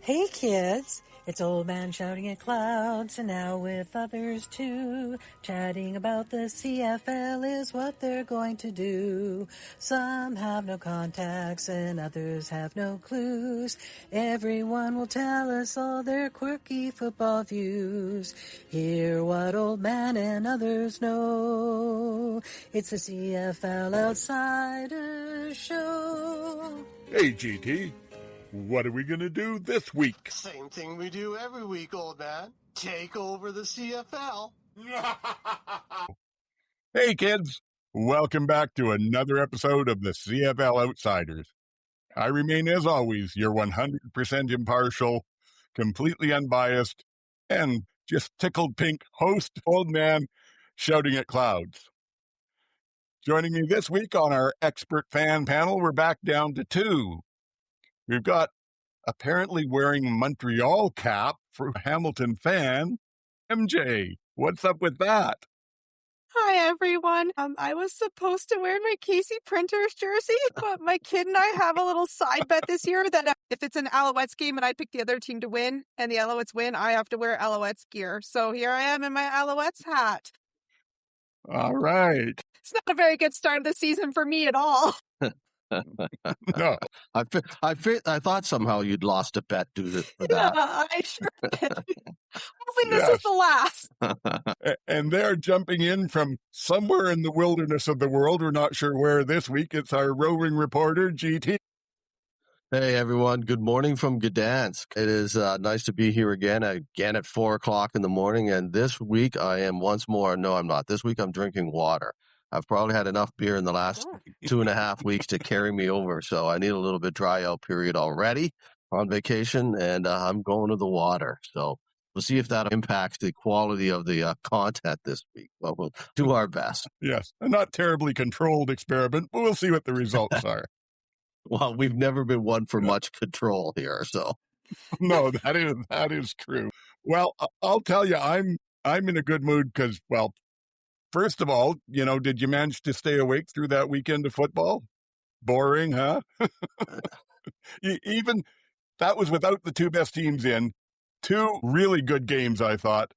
Hey kids, it's Old Man Shouting at Clouds, and now with others too. Chatting about the CFL is what they're going to do. Some have no contacts and others have no clues. Everyone will tell us all their quirky football views. Hear what Old Man and others know. It's the CFL Outsiders Show. Hey, GT. What are we going to do this week? Same thing we do every week, old man. Take over the CFL. Hey, kids. Welcome back to another episode of the CFL Outsiders. I remain, as always, your 100% impartial, completely unbiased, and just tickled pink host, Old Man Shouting at Clouds. Joining me this week on our expert fan panel, we're back down to two. We've got apparently wearing Montreal cap for Hamilton fan, MJ. What's up with that? Hi, everyone. I was supposed to wear my Casey Printers jersey, but my kid and I have a little side bet this year that if it's an Alouettes game and I pick the other team to win and the Alouettes win, I have to wear Alouettes gear. So here I am in my Alouettes hat. All right. It's not a very good start of the season for me at all. No. I thought somehow you'd lost a bet due to that. I sure did. Hopefully this is the last. And they're jumping in from somewhere in the wilderness of the world. We're not sure where this week. It's our roving reporter, GT. Hey, everyone. Good morning from Gdansk. It is nice to be here again at 4:00 in the morning. And this week I am once more, no, I'm not. This week I'm drinking water. I've probably had enough beer in the last 2.5 weeks to carry me over. So I need a little bit dry out period already on vacation, and I'm going to the water. So we'll see if that impacts the quality of the content this week. Well, we'll do our best. Yes, a not terribly controlled experiment, but we'll see what the results are. Well, we've never been one for much control here, so. No, that is true. Well, I'll tell you, I'm in a good mood because, well, first of all, did you manage to stay awake through that weekend of football? Boring, huh? Even that was without the two best teams in. Two really good games, I thought,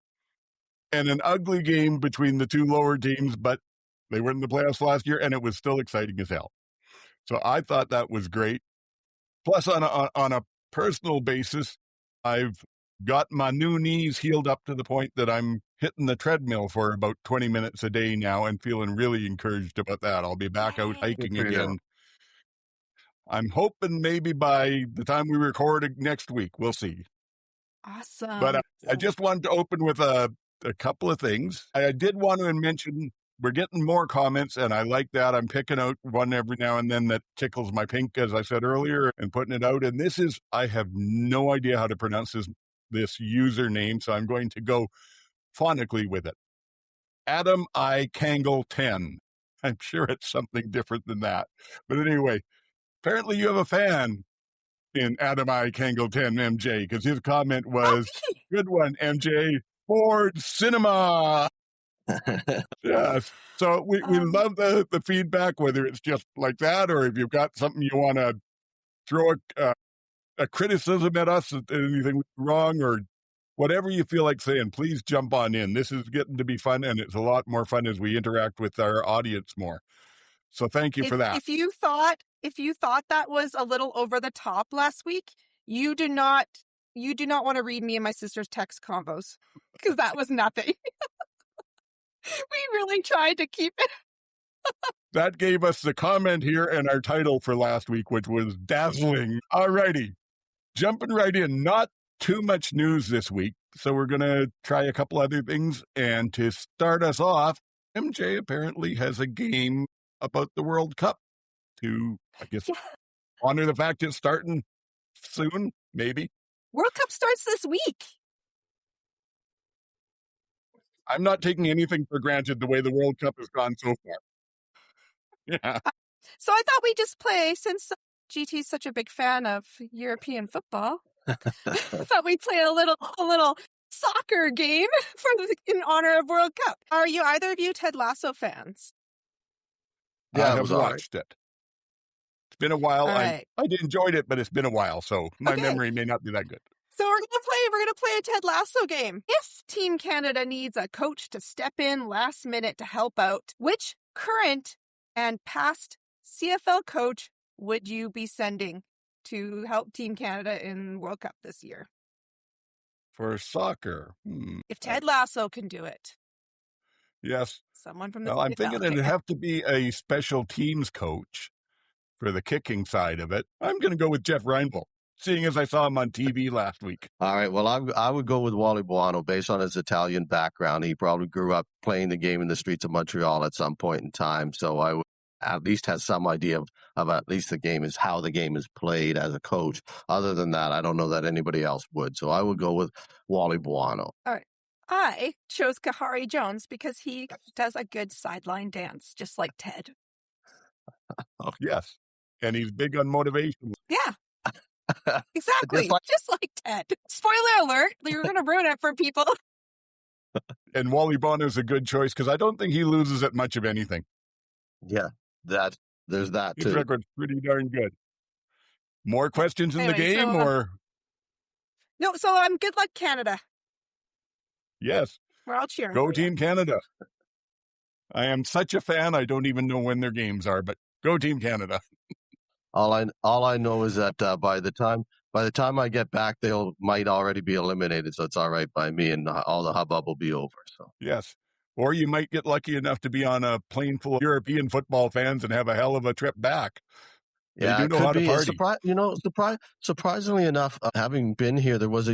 and an ugly game between the two lower teams, but they were in the playoffs last year, and it was still exciting as hell. So I thought that was great. Plus, on a personal basis, I've got my new knees healed up to the point that I'm hitting the treadmill for about 20 minutes a day now and feeling really encouraged about that. I'll be back out hiking again. I'm hoping maybe by the time we record next week, we'll see. Awesome. But I just wanted to open with a couple of things. I did want to mention we're getting more comments, and I like that. I'm picking out one every now and then that tickles my pink, as I said earlier, and putting it out. And this is, I have no idea how to pronounce this username, so I'm going to go phonically with it. Adam I. Kangle 10. I'm sure it's something different than that. But anyway, apparently you have a fan in Adam I. Kangle 10, MJ, because his comment was, good one, MJ, Ford Cinema. Yes. So we love the feedback, whether it's just like that or if you've got something you want to throw a criticism at us, anything wrong or whatever you feel like saying, please jump on in. This is getting to be fun, and it's a lot more fun as we interact with our audience more. So thank you for that. If you thought that was a little over the top last week, you do not want to read me and my sister's text convos because that was nothing. We really tried to keep it. That gave us the comment here and our title for last week, which was dazzling. All righty. Jumping right in. Not too much news this week, so we're going to try a couple other things. And to start us off, MJ apparently has a game about the World Cup to, I guess, honor the fact it's starting soon, maybe. World Cup starts this week. I'm not taking anything for granted the way the World Cup has gone so far. Yeah. So I thought we'd just play, since GT's such a big fan of European football, I thought we'd play a little soccer game in honor of World Cup. Are you either of you Ted Lasso fans? Yeah, I have watched it. It's been a while. Right. I enjoyed it, but it's been a while, so my memory may not be that good. So we're gonna play a Ted Lasso game. If Team Canada needs a coach to step in last minute to help out, which current and past CFL coach would you be sending to help Team Canada in World Cup this year? For soccer. If Ted Lasso can do it. Yes. Someone from the Well, I'm CFL. thinking it'd have to be a special teams coach for the kicking side of it. I'm going to go with Jeff Reinbold, seeing as I saw him on TV last week. All right. Well, I would go with Wally Buono based on his Italian background. He probably grew up playing the game in the streets of Montreal at some point in time. So I would at least have some idea of at least the game is how the game is played as a coach. Other than that, I don't know that anybody else would. So I would go with Wally Buono. All right. I chose Kahari Jones because he does a good sideline dance, just like Ted. Oh, yes. And he's big on motivation. Yeah. Exactly. Just like Ted. Spoiler alert. You're going to ruin it for people. And Wally Bonner's a good choice because I don't think he loses at much of anything. Yeah, there's that His too. record's pretty darn good. More questions in the Anyway, game, or? No, so good luck, Canada. Yes. We're all cheering. Go for Team you. Canada. I am such a fan, I don't even know when their games are, but go Team Canada. All I know is that by the time I get back, might already be eliminated, so it's all right by me, and all the hubbub will be over. So Yes. Or you might get lucky enough to be on a plane full of European football fans and have a hell of a trip back. They yeah, do it know could how to be. party. Surprisingly enough, having been here, there was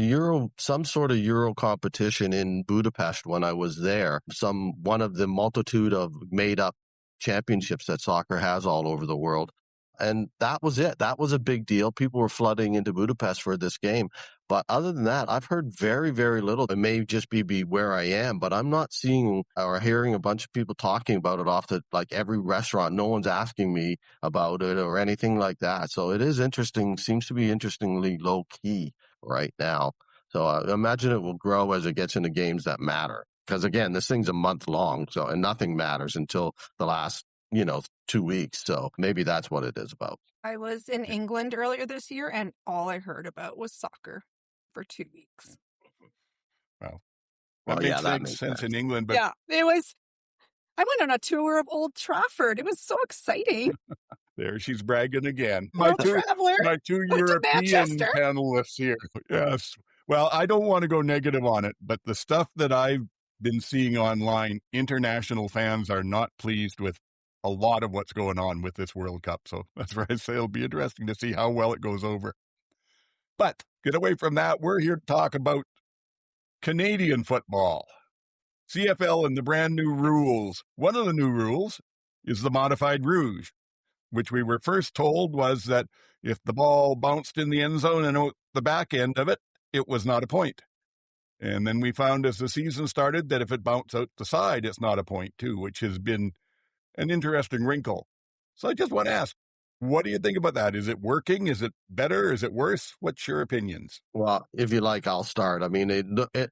some sort of Euro competition in Budapest when I was there. One of the multitude of made-up championships that soccer has all over the world. And that was it. That was a big deal. People were flooding into Budapest for this game. But other than that, I've heard very, very little. It may just be where I am, but I'm not seeing or hearing a bunch of people talking about it off like every restaurant. No one's asking me about it or anything like that. So it is interesting. Seems to be interestingly low key right now. So I imagine it will grow as it gets into games that matter. Because again, this thing's a month long. And nothing matters until the last 2 weeks. So maybe that's what it is about. I was in England earlier this year, and all I heard about was soccer for 2 weeks. Well, That that makes makes sense in sense. England, but Yeah, it was. I went on a tour of Old Trafford. It was so exciting. there she's bragging again. World traveler. My two Went to European Manchester. panelists here. Yes. Well, I don't want to go negative on it, but the stuff that I've been seeing online, international fans are not pleased with a lot of what's going on with this World Cup. So that's why I say it'll be interesting to see how well it goes over. But get away from that. We're here to talk about Canadian football, CFL and the brand new rules. One of the new rules is the modified Rouge, which we were first told was that if the ball bounced in the end zone and out the back end of it, it was not a point. And then we found as the season started that if it bounced out the side, it's not a point too, which has been an interesting wrinkle. So I just want to ask, what do you think about that? Is it working? Is it better? Is it worse? What's your opinions? Well, if you like, I'll start. I mean, it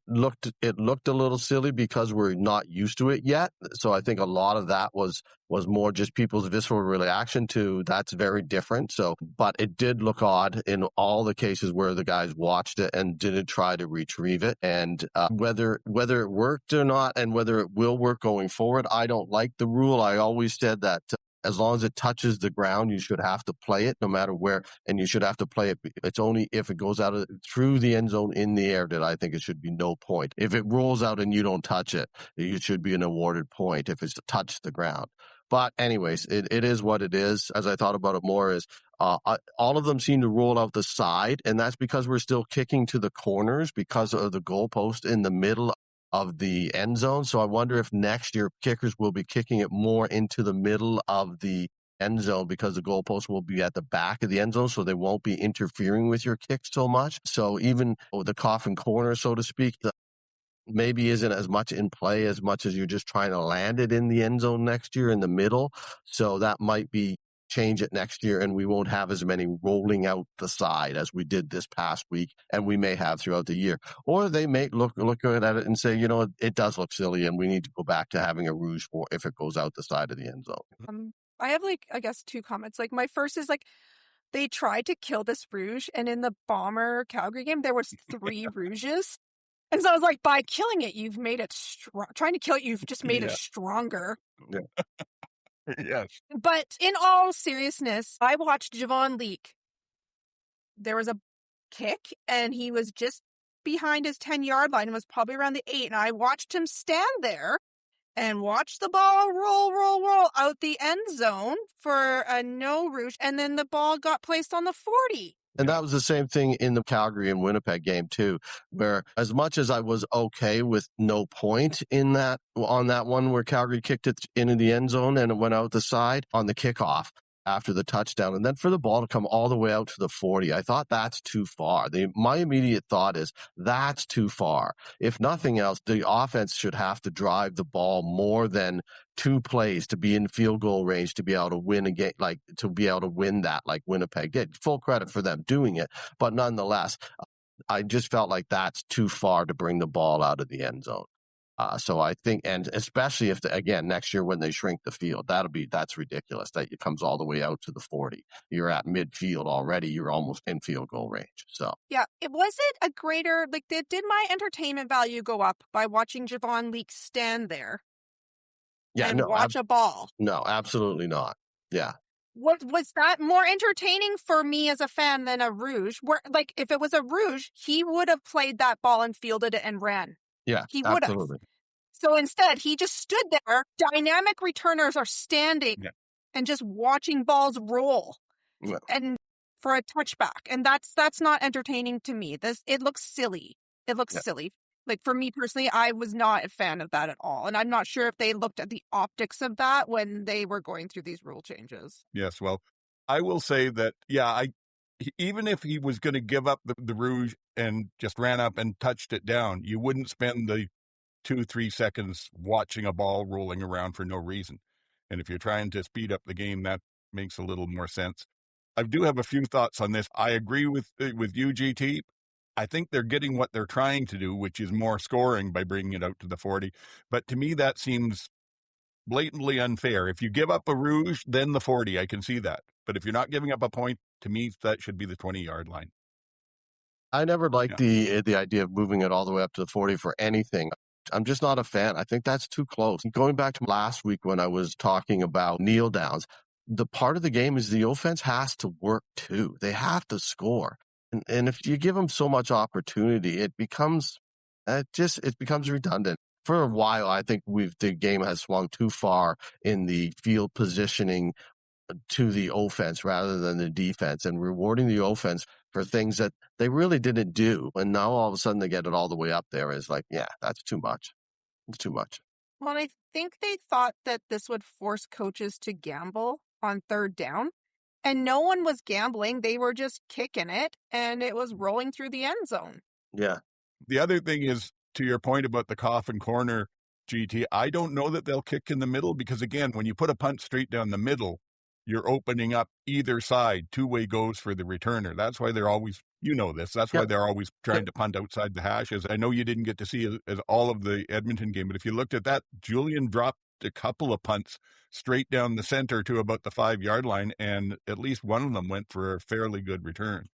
looked a little silly because we're not used to it yet. So I think a lot of that was more just people's visceral reaction to that's very different. So, but it did look odd in all the cases where the guys watched it and didn't try to retrieve it. And whether it worked or not, and whether it will work going forward, I don't like the rule. I always said that. As long as it touches the ground, you should have to play it no matter where, and you should have to play it. It's only if it goes out through the end zone in the air that I think it should be no point. If it rolls out and you don't touch it, it should be an awarded point if it's touched the ground. But anyways, it is what it is. As I thought about it more is all of them seem to roll out the side, and that's because we're still kicking to the corners because of the goalpost in the middle of the end zone. So I wonder if next year kickers will be kicking it more into the middle of the end zone because the goalpost will be at the back of the end zone, so they won't be interfering with your kicks so much. So even the coffin corner, so to speak, maybe isn't as much in play as much as you're just trying to land it in the end zone next year in the middle. So that might be change it next year, and we won't have as many rolling out the side as we did this past week, and we may have throughout the year. Or they may look at it and say, it does look silly, and we need to go back to having a Rouge for if it goes out the side of the end zone. I have I guess 2 comments. My first is they tried to kill this Rouge, and in the Bomber Calgary game, there was 3 Rouges. And so I was like, by killing it, you've made it trying to kill it, you've just made it stronger. Yes. But in all seriousness, I watched Javon Leake. There was a kick, and he was just behind his 10-yard line. It was probably around the 8, and I watched him stand there and watch the ball roll out the end zone for a no Rouge, and then the ball got placed on the 40. And that was the same thing in the Calgary and Winnipeg game too, where as much as I was okay with no point in that, on that one where Calgary kicked it into the end zone and it went out the side on the kickoff after the touchdown, and then for the ball to come all the way out to the 40, I thought that's too far. My immediate thought is that's too far. If nothing else, the offense should have to drive the ball more than 2 plays to be in field goal range to be able to win a game, like to be able to win that, like Winnipeg did. Full credit for them doing it, but nonetheless, I just felt like that's too far to bring the ball out of the end zone. So I think, and especially if again, next year when they shrink the field, that's ridiculous that it comes all the way out to the 40. You're at midfield already. You're almost in field goal range. So yeah, was it a greater, like, did my entertainment value go up by watching Javon Leake stand there? And watch a ball? No, absolutely not. Yeah. Was that more entertaining for me as a fan than a Rouge? Where, like, if it was a Rouge, he would have played that ball and fielded it and ran. Yeah, he would have. So instead, he just stood there. Dynamic returners are standing and just watching balls roll and for a touchback. And that's not entertaining to me. It looks silly. It looks silly. Like, for me personally, I was not a fan of that at all. And I'm not sure if they looked at the optics of that when they were going through these rule changes. Yes, well, I will say that, even if he was going to give up the Rouge and just ran up and touched it down, you wouldn't spend the 2-3 seconds watching a ball rolling around for no reason. And if you're trying to speed up the game, that makes a little more sense. I do have a few thoughts on this. I agree with you, GT. I think they're getting what they're trying to do, which is more scoring by bringing it out to the 40. But to me, that seems blatantly unfair. If you give up a Rouge, then the 40, I can see that. But if you're not giving up a point, to me, that should be the 20-yard line. I never liked the idea of moving it all the way up to the 40 for anything. I'm just not a fan. I think that's too close. Going back to last week when I was talking about kneel downs, the part of the game is the offense has to work too. They have to score. And if you give them so much opportunity, it becomes redundant. For a while, I think the game has swung too far in the field positioning to the offense rather than the defense, and rewarding the offense for things that they really didn't do. And now all of a sudden they get it all the way up there. Is like, that's too much. It's too much. Well, I think they thought that this would force coaches to gamble on third down. And no one was gambling. They were just kicking it, and it was rolling through the end zone. Yeah. The other thing is, to your point about the coffin corner, GT, I don't know that they'll kick in the middle because, again, when you put a punt straight down the middle, you're opening up either side. Two-way goes for the returner. That's why they're always, that's why they're always trying to punt outside the hashes. I know you didn't get to see as all of the Edmonton game, but if you looked at that, Julian dropped a couple of punts straight down the center to about the 5-yard line, and at least one of them went for a fairly good return.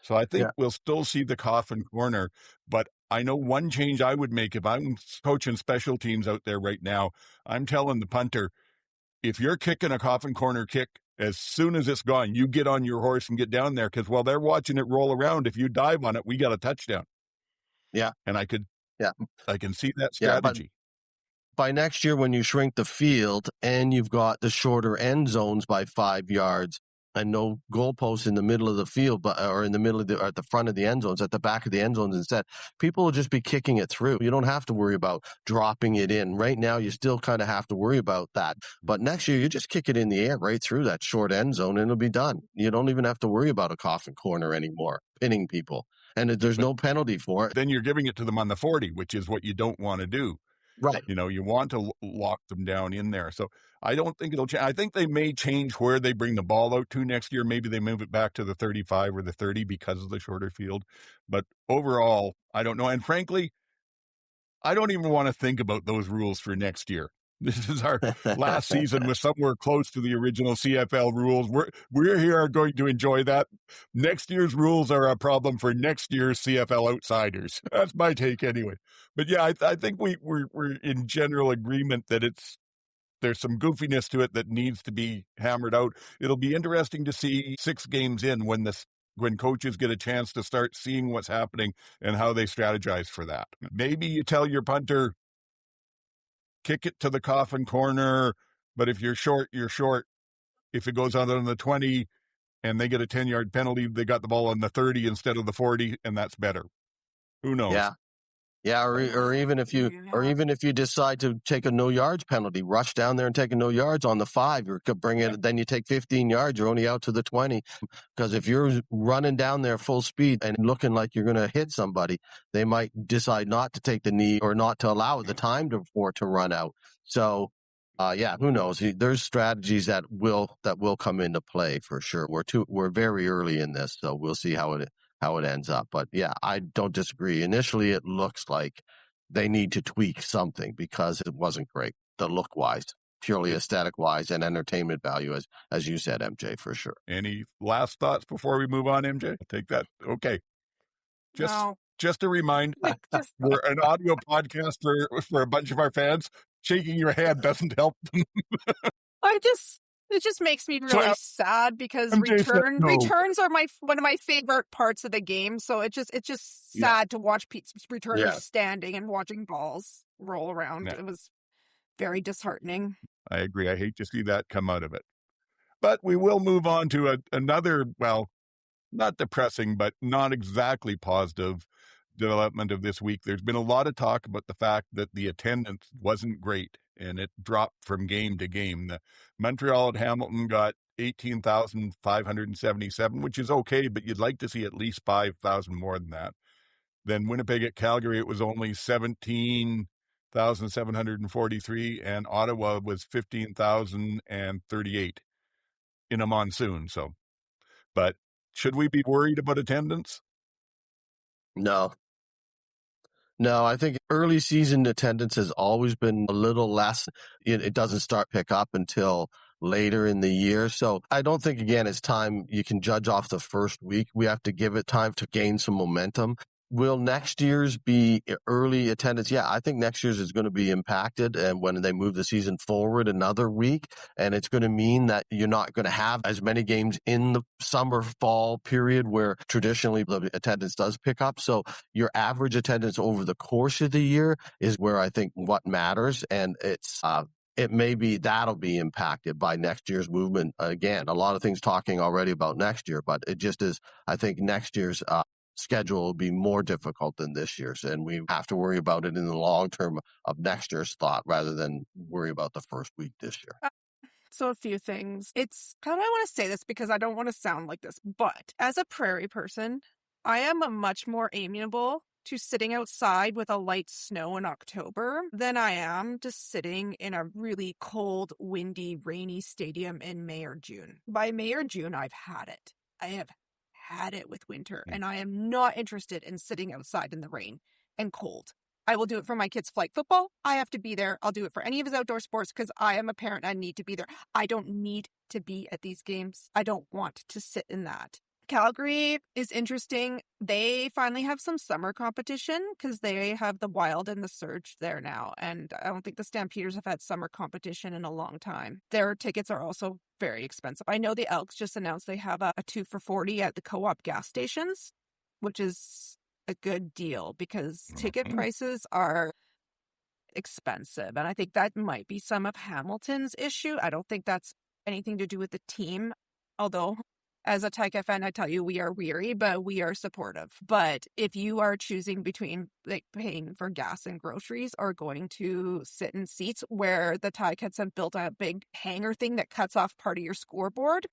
So I think we'll still see the coffin corner, but I know one change I would make if I'm coaching special teams out there right now. I'm telling the punter, if you're kicking a coffin corner kick, as soon as it's gone, you get on your horse and get down there, because while they're watching it roll around, if you dive on it, we got a touchdown. Yeah. And I can see that strategy. By next year, when you shrink the field and you've got the shorter end zones by 5 yards and no goalposts in the middle of the field, or in the middle of or at the front of the end zones, at the back of the end zones instead, people will just be kicking it through. You don't have to worry about dropping it in. Right now, you still kind of have to worry about that. But next year, you just kick it in the air right through that short end zone and it'll be done. You don't even have to worry about a coffin corner anymore, pinning people. And there's no penalty for it. Then you're giving it to them on the 40, which is what you don't want to do. Right. You want to lock them down in there. So I don't think it'll change. I think they may change where they bring the ball out to next year. Maybe they move it back to the 35 or the 30 because of the shorter field. But overall, I don't know. And frankly, I don't even want to think about those rules for next year. This is our last season with somewhere close to the original CFL rules. We're here going to enjoy that. Next year's rules are a problem for next year's CFL outsiders. That's my take anyway. But yeah, I think we're in general agreement that there's some goofiness to it that needs to be hammered out. It'll be interesting to see 6 games in when coaches get a chance to start seeing what's happening and how they strategize for that. Maybe you tell your punter, kick it to the coffin corner, but if you're short, you're short. If it goes out on the 20 and they get a 10-yard penalty, they got the ball on the 30 instead of the 40, and that's better. Who knows? Yeah, or even if you decide to take a no yards penalty, rush down there and take a no yards on the 5, you could bring it. Then you take 15 yards, you're only out to the 20. Because if you're running down there full speed and looking like you're going to hit somebody, they might decide not to take the knee or not to allow the time for it to run out. So, who knows? There's strategies that will come into play for sure. We're very early in this, so we'll see how it ends up. But yeah, I don't disagree. Initially, it looks like they need to tweak something because it wasn't great, the look-wise, purely aesthetic-wise, and entertainment value, as you said, MJ, for sure. Any last thoughts before we move on, MJ? I'll take that. Okay. Just a reminder, we're an audio podcast for a bunch of our fans. Shaking your head doesn't help them. It just makes me really sad because returns are one of my favorite parts of the game. So it's just sad to watch returners standing and watching balls roll around. Yeah. It was very disheartening. I agree. I hate to see that come out of it. But we will move on to another, well, not depressing, but not exactly positive development of this week. There's been a lot of talk about the fact that the attendance wasn't great and it dropped from game to game. The Montreal Hamilton got 18,577, which is okay, but you'd like to see at least 5,000 more than that. Then Winnipeg at Calgary, it was only 17,743, and Ottawa was 15,038 in a monsoon. So, but should we be worried about attendance? No, I think early season attendance has always been a little less. It doesn't start pick up until later in the year. So I don't think, again, it's time you can judge off the first week. We have to give it time to gain some momentum. Will next year's be early attendance? Yeah, I think next year's is going to be impacted, and when they move the season forward another week, and it's going to mean that you're not going to have as many games in the summer fall period where traditionally the attendance does pick up. So your average attendance over the course of the year is where I think what matters, and it may be that'll be impacted by next year's movement. Again, a lot of things talking already about next year, but it just is. I think next year's schedule will be more difficult than this year's, and we have to worry about it in the long term of next year's thought rather than worry about the first week this year. So a few things. How do I want to say this because I don't want to sound like this, but as a prairie person, I am much more amenable to sitting outside with a light snow in October than I am to sitting in a really cold, windy, rainy stadium in May or June. By May or June, I've had it. I have had it with winter, and I am not interested in sitting outside in the rain and cold. I will do it for my kids' flag football. I have to be there. I'll do it for any of his outdoor sports because I am a parent. I need to be there. I don't need to be at these games. I don't want to sit in that. Calgary is interesting. They finally have some summer competition because they have the Wild and the Surge there now. And I don't think the Stampeders have had summer competition in a long time. Their tickets are also very expensive. I know the Elks just announced they have a 2 for $40 at the co-op gas stations, which is a good deal because ticket prices are expensive. And I think that might be some of Hamilton's issue. I don't think that's anything to do with the team, although as a Taika fan, I tell you, we are weary, but we are supportive. But if you are choosing between like paying for gas and groceries or going to sit in seats where the Ticats have built a big hanger thing that cuts off part of your scoreboard,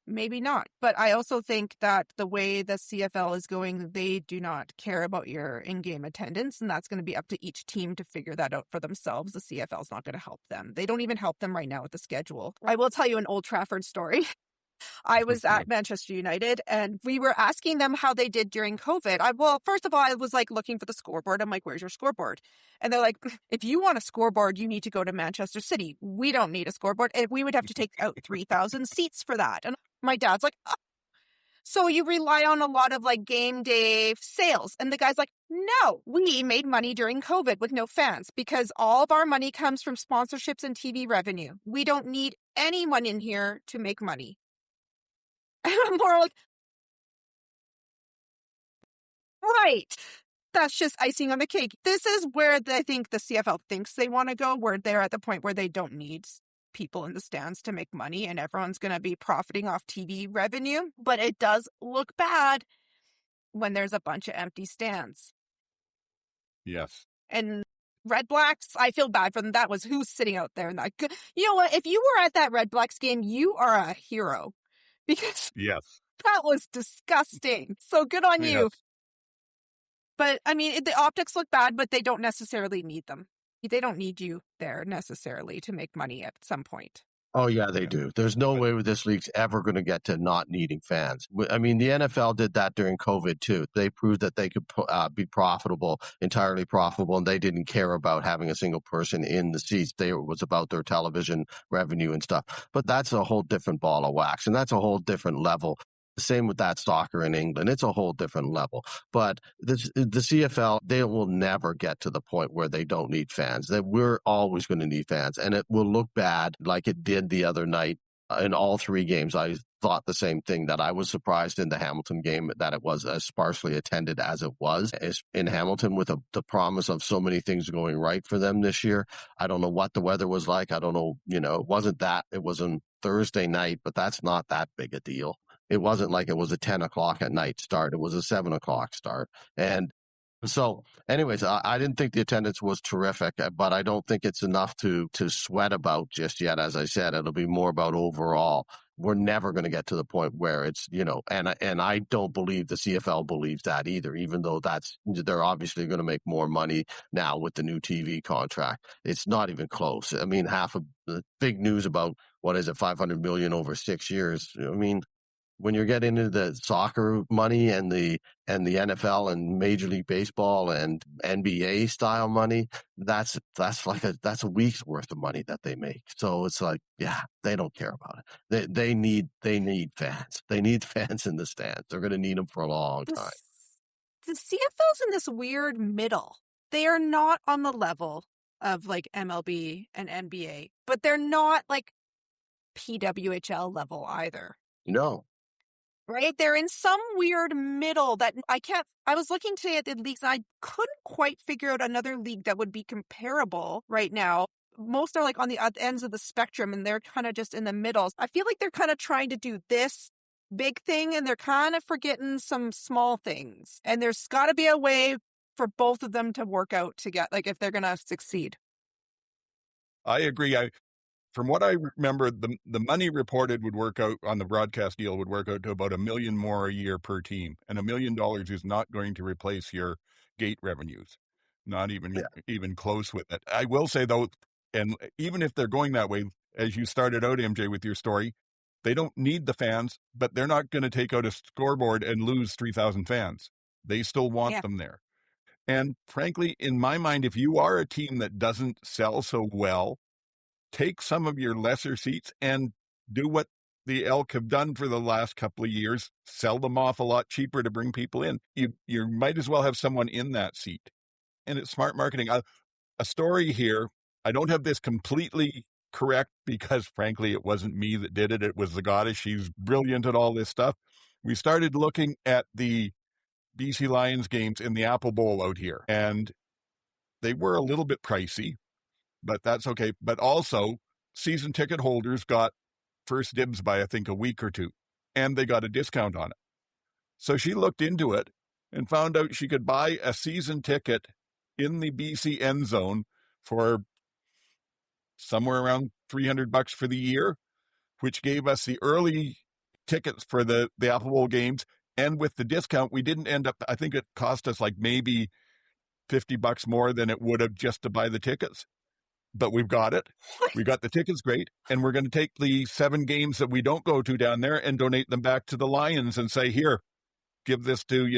maybe not. But I also think that the way the CFL is going, they do not care about your in-game attendance, and that's going to be up to each team to figure that out for themselves. The CFL is not going to help them. They don't even help them right now with the schedule. I will tell you an Old Trafford story. I was at Manchester United and we were asking them how they did during COVID. Well, first of all, I was like looking for the scoreboard. I'm like, where's your scoreboard? And they're like, if you want a scoreboard, you need to go to Manchester City. We don't need a scoreboard. And we would have to take out 3,000 seats for that. And my dad's like, oh. So you rely on a lot of like game day sales. And the guy's like, no, we made money during COVID with no fans because all of our money comes from sponsorships and TV revenue. We don't need anyone in here to make money. And I'm more like, right. That's just icing on the cake. This is where I think the CFL thinks they want to go, where they're at the point where they don't need people in the stands to make money and everyone's going to be profiting off TV revenue. But it does look bad when there's a bunch of empty stands. Yes. And Red Blacks, I feel bad for them. That was who's sitting out there. And you know what? If you were at that Red Blacks game, you are a hero because yes, that was disgusting. So good on you. Yes. But I mean, the optics look bad, but they don't necessarily need them. They don't need you there necessarily to make money at some point. Oh, yeah, they do. There's no way this league's ever going to get to not needing fans. I mean, the NFL did that during COVID, too. They proved that they could be profitable, entirely profitable, and they didn't care about having a single person in the seats. It was about their television revenue and stuff. But that's a whole different ball of wax, and that's a whole different level. Same with that soccer in England. It's a whole different level. But the CFL, they will never get to the point where they don't need fans. That we're always going to need fans. And it will look bad like it did the other night in all three games. I thought the same thing, that I was surprised in the Hamilton game that it was as sparsely attended as it was in Hamilton, with the promise of so many things going right for them this year. I don't know what the weather was like. I don't know, it wasn't that. It was on Thursday night, but that's not that big a deal. It wasn't like it was a 10 o'clock at night start. It was a 7 o'clock start. And so anyways, I didn't think the attendance was terrific, but I don't think it's enough to sweat about just yet. As I said, it'll be more about overall. We're never going to get to the point where it's, and I don't believe the CFL believes that either, even though they're obviously going to make more money now with the new TV contract. It's not even close. I mean, half of the big news about, $500 million over 6 years. I mean, when you're getting into the soccer money and the NFL and Major League Baseball and NBA style money, that's a week's worth of money that they make. So it's like, yeah, they don't care about it. They need fans. They need fans in the stands. They're going to need them for a long time. The CFL's in this weird middle. They are not on the level of like MLB and NBA, but they're not like PWHL level either. No. Right? They're in some weird middle that I was looking today at the leagues and I couldn't quite figure out another league that would be comparable right now. Most are like on the ends of the spectrum and they're kind of just in the middle. I feel like they're kind of trying to do this big thing and they're kind of forgetting some small things. And there's got to be a way for both of them to work out together, like if they're going to succeed. I agree. From what I remember, the money reported would work out on the broadcast deal would work out to about $1 million more a year per team. And $1 million is not going to replace your gate revenues. Not even close with it. I will say though, and even if they're going that way, as you started out, MJ, with your story, they don't need the fans, but they're not going to take out a scoreboard and lose 3,000 fans. They still want them there. And frankly, in my mind, if you are a team that doesn't sell so well, take some of your lesser seats and do what the Elk have done for the last couple of years. Sell them off a lot cheaper to bring people in. You might as well have someone in that seat. And it's smart marketing. A story here, I don't have this completely correct because, frankly, it wasn't me that did it. It was the goddess. She's brilliant at all this stuff. We started looking at the BC Lions games in the Apple Bowl out here, and they were a little bit pricey. But that's okay. But also, season ticket holders got first dibs by, I think, a week or two, and they got a discount on it. So she looked into it and found out she could buy a season ticket in the BC end zone for somewhere around $300 for the year, which gave us the early tickets for the Apple Bowl games. And with the discount, we didn't end up, I think it cost us like maybe $50 more than it would have just to buy the tickets. but we've got it. We got the tickets, great. And we're going to take the 7 games that we don't go to down there and donate them back to the Lions and say, here, give this to,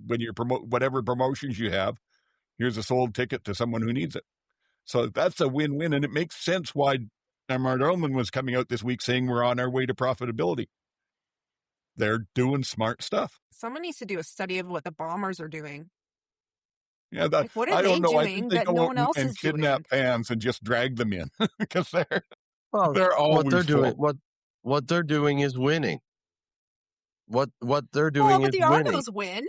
when you promote whatever promotions you have, here's a sold ticket to someone who needs it. So that's a win-win. And it makes sense why Mark Ehrman was coming out this week saying we're on our way to profitability. They're doing smart stuff. Someone needs to do a study of what the Bombers are doing. Yeah, What are I they don't know. I doing think they that go no out one else and is doing? kidnap fans and just drag them in because they're Well, always what they're doing, full. what they're doing is winning. What they're Well, doing but is the winning. Argos win.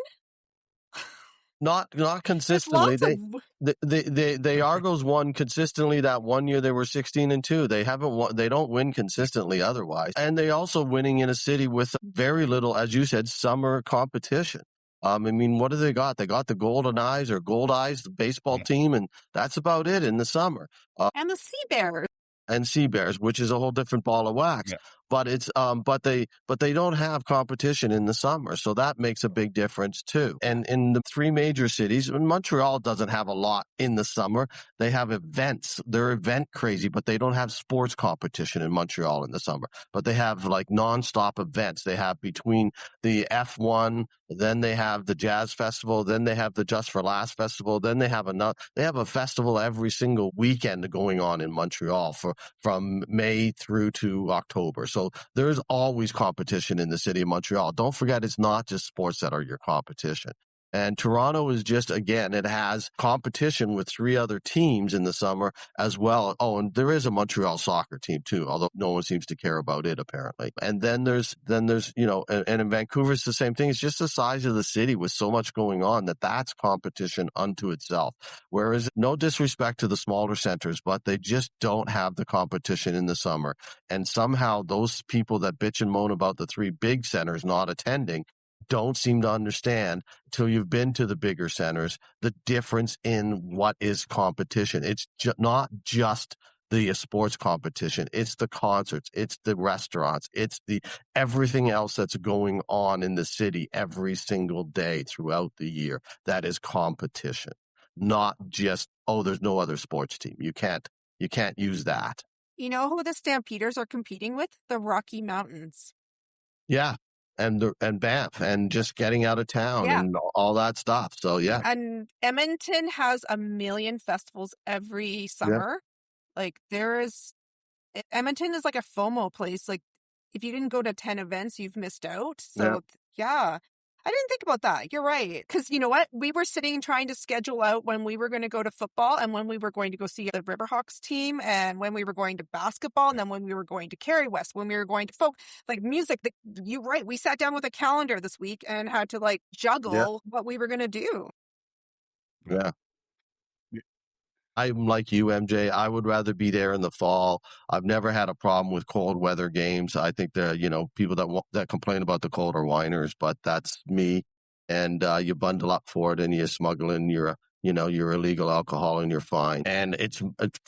Not There's consistently. lots of The Argos won consistently that one year. They were 16-2. They haven't won. They don't win consistently otherwise. And they also winning in a city with very little, as you said, summer competition. I mean, what do they got? They got the Golden Eyes or Gold Eyes, the baseball team, and that's about it in the summer. and the Sea Bears. And Sea Bears, which is a whole different ball of wax. Yeah. But it's but they don't have competition in the summer, so that makes a big difference too. And in the 3 major cities, Montreal doesn't have a lot in the summer. They have events. They're event crazy, but they don't have sports competition in Montreal in the summer. But they have like nonstop events. They have between the F1, then they have the Jazz Festival, then they have the Just for Laughs Festival, then they have a festival every single weekend going on in Montreal from May through to October. So there's always competition in the city of Montreal. Don't forget, it's not just sports that are your competition. And Toronto is just, again, it has competition with 3 other teams in the summer as well. Oh, and there is a Montreal soccer team too, although no one seems to care about it apparently. And then there's and in Vancouver it's the same thing. It's just the size of the city with so much going on that's competition unto itself. Whereas, no disrespect to the smaller centers, but they just don't have the competition in the summer. And somehow those people that bitch and moan about the 3 big centers not attending don't seem to understand until you've been to the bigger centers the difference in what is competition. It's not just the sports competition. It's the concerts. It's the restaurants. It's the everything else that's going on in the city every single day throughout the year. That is competition, not just, there's no other sports team. You can't use that. You know who the Stampeders are competing with? The Rocky Mountains. Yeah. And Banff and just getting out of town and all that stuff. So, yeah. And Edmonton has a million festivals every summer. Yeah. Like Edmonton is like a FOMO place. Like if you didn't go to 10 events, you've missed out. So yeah. I didn't think about that. You're right. Because you know what? We were sitting trying to schedule out when we were going to go to football and when we were going to go see the Riverhawks team and when we were going to basketball and then when we were going to Kerry West, when we were going to folk, like music. You're right. We sat down with a calendar this week and had to like juggle what we were going to do. Yeah. I'm like you, MJ. I would rather be there in the fall. I've never had a problem with cold weather games. I think people that complain about the cold are whiners, but that's me. And you bundle up for it, and you smuggle in your illegal alcohol, and you're fine. And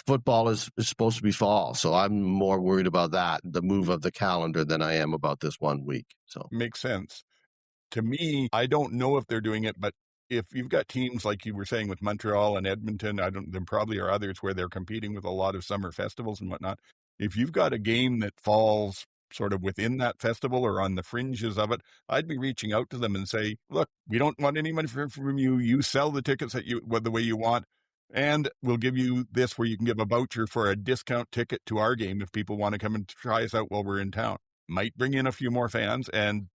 football is supposed to be fall, so I'm more worried about that, the move of the calendar, than I am about this 1 week. So makes sense to me. I don't know if they're doing it, but if you've got teams like you were saying with Montreal and Edmonton, there probably are others where they're competing with a lot of summer festivals and whatnot. If you've got a game that falls sort of within that festival or on the fringes of it, I'd be reaching out to them and say, look, we don't want any money from you. You sell the tickets the way you want, and we'll give you this where you can give a voucher for a discount ticket to our game if people want to come and try us out while we're in town. Might bring in a few more fans, and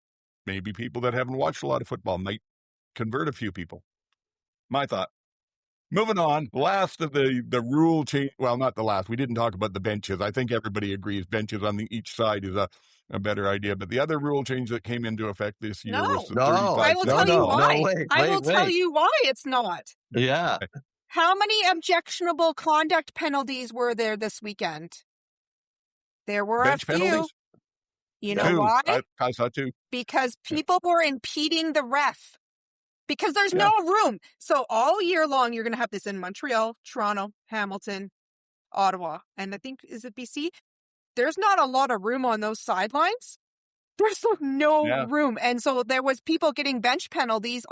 maybe people that haven't watched a lot of football might convert a few people. My thought. Moving on, last of the rule change. Well, not the last. We didn't talk about the benches. I think everybody agrees benches on each side is a better idea. But the other rule change that came into effect this year was the 35. I will tell you why. I will tell you why it's not. Yeah. How many objectionable conduct penalties were there this weekend? There were Bench a few. Penalties? You know why? I saw 2. Because people were impeding the ref. Because there's no room. So all year long, you're going to have this in Montreal, Toronto, Hamilton, Ottawa, and I think, is it BC? There's not a lot of room on those sidelines. There's no room. And so there was people getting bench penalties.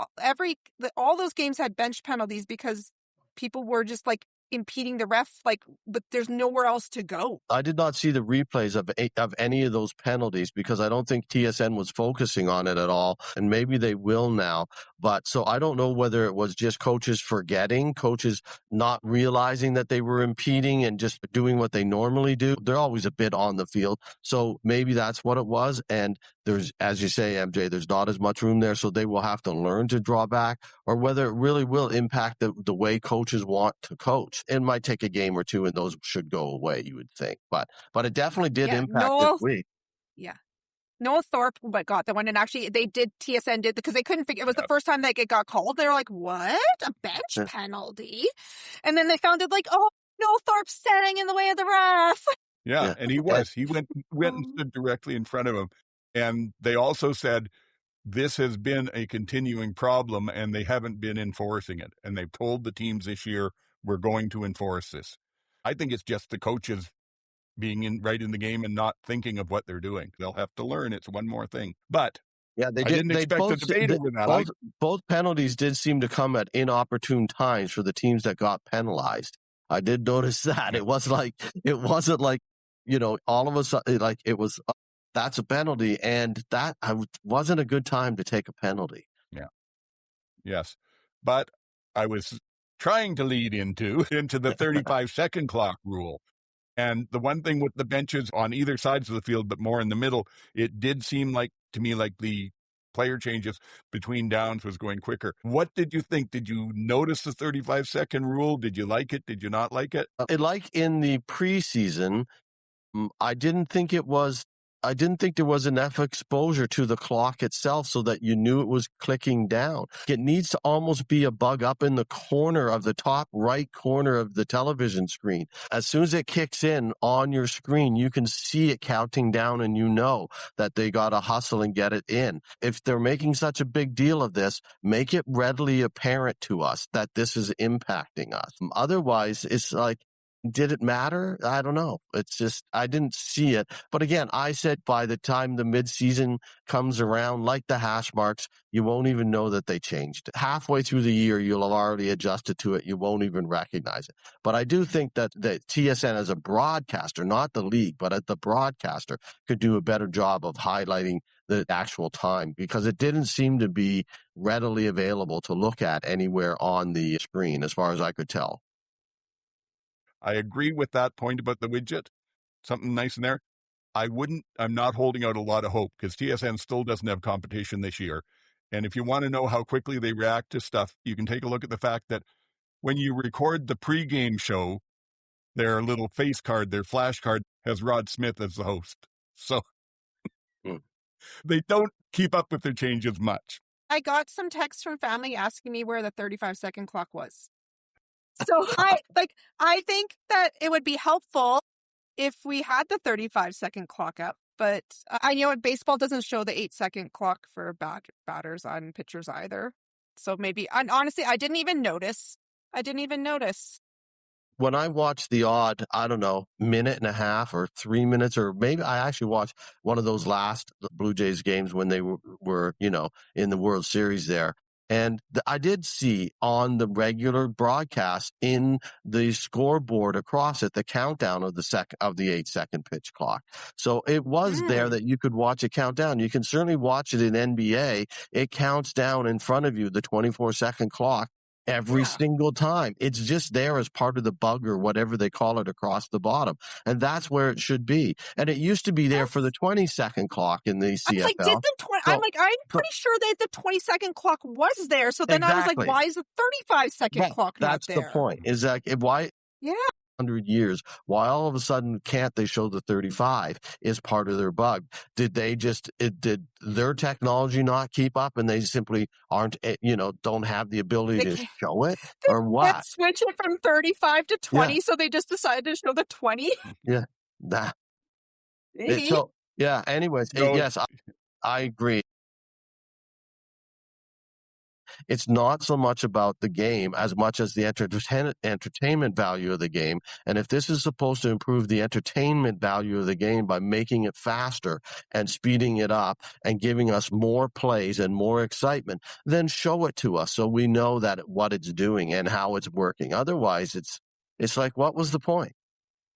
All those games had bench penalties because people were just like impeding the ref, like, but there's nowhere else to go. I did not see the replays of any of those penalties because I don't think TSN was focusing on it at all, and maybe they will now. But so I don't know whether it was just coaches forgetting, coaches not realizing that they were impeding and just doing what they normally do. They're always a bit on the field, so maybe that's what it was. And there's, as you say, MJ, there's not as much room there, so they will have to learn to draw back, or whether it really will impact the way coaches want to coach. It might take a game or two, and those should go away, you would think. But it definitely did impact this week. Yeah. Noel Thorpe got the one, and actually TSN did, because they couldn't figure, it was the first time that it got called. They were like, what? A bench penalty? And then they found it like, oh, Noel Thorpe's standing in the way of the ref. Yeah, and he was. He went and stood directly in front of him. And they also said this has been a continuing problem, and they haven't been enforcing it. And they've told the teams this year, we're going to enforce this. I think it's just the coaches being right in the game and not thinking of what they're doing. They'll have to learn. It's one more thing. But yeah, I didn't expect a debate over that. Both penalties did seem to come at inopportune times for the teams that got penalized. I did notice that. It wasn't like, all of a sudden, like it was, that's a penalty, and that wasn't a good time to take a penalty. Yeah. Yes. But I was trying to lead into the 35-second clock rule. And the one thing with the benches on either sides of the field, but more in the middle, it did seem to me like the player changes between downs was going quicker. What did you think? Did you notice the 35-second rule? Did you like it? Did you not like it? Like in the preseason, I didn't think there was enough exposure to the clock itself so that you knew it was clicking down. It needs to almost be a bug up in the corner of the top right corner of the television screen. As soon as it kicks in on your screen, you can see it counting down, and you know that they got to hustle and get it in. If they're making such a big deal of this, make it readily apparent to us that this is impacting us. Otherwise, it's like, did it matter? I don't know. It's just, I didn't see it. But again, I said by the time the midseason comes around, like the hash marks, you won't even know that they changed. Halfway through the year, you'll have already adjusted to it. You won't even recognize it. But I do think that TSN as a broadcaster, not the league, but as the broadcaster, could do a better job of highlighting the actual time, because it didn't seem to be readily available to look at anywhere on the screen, as far as I could tell. I agree with that point about the widget. Something nice in there. I'm not holding out a lot of hope, because TSN still doesn't have competition this year. And if you want to know how quickly they react to stuff, you can take a look at the fact that when you record the pregame show, their little face card, their flash card, has Rod Smith as the host. So they don't keep up with their changes much. I got some texts from family asking me where the 35-second clock was. So I think that it would be helpful if we had the 35-second clock up, but I know baseball doesn't show the 8-second clock for batters on pitchers either. So maybe, and honestly, I didn't even notice. When I watched the odd, I don't know, minute and a half or 3 minutes, or maybe I actually watched one of those last Blue Jays games when they were in the World Series there. And I did see on the regular broadcast in the scoreboard across it, the countdown of the 8-second pitch clock. So it was there that you could watch it count down. You can certainly watch it in NBA. It counts down in front of you, the 24-second clock, every single time. It's just there as part of the bug or whatever they call it across the bottom. And that's where it should be. And it used to be there for the 20-second clock in the CFL. Like, did the 20? I'm pretty sure that the 20-second clock was there. So then I was like, why is the 35-second clock not there? That's the point. Is that why? Yeah. 100 years, why all of a sudden can't they show the 35 is part of their bug? Did their technology not keep up, and they simply aren't, don't have the ability to show it, or what? Let's switch it from 35 to 20, so they just decided to show the 20. Yeah. Anyways, yes, I agree. It's not so much about the game as much as the entertainment value of the game. And if this is supposed to improve the entertainment value of the game by making it faster and speeding it up and giving us more plays and more excitement, then show it to us so we know that what it's doing and how it's working. Otherwise, It's like, what was the point?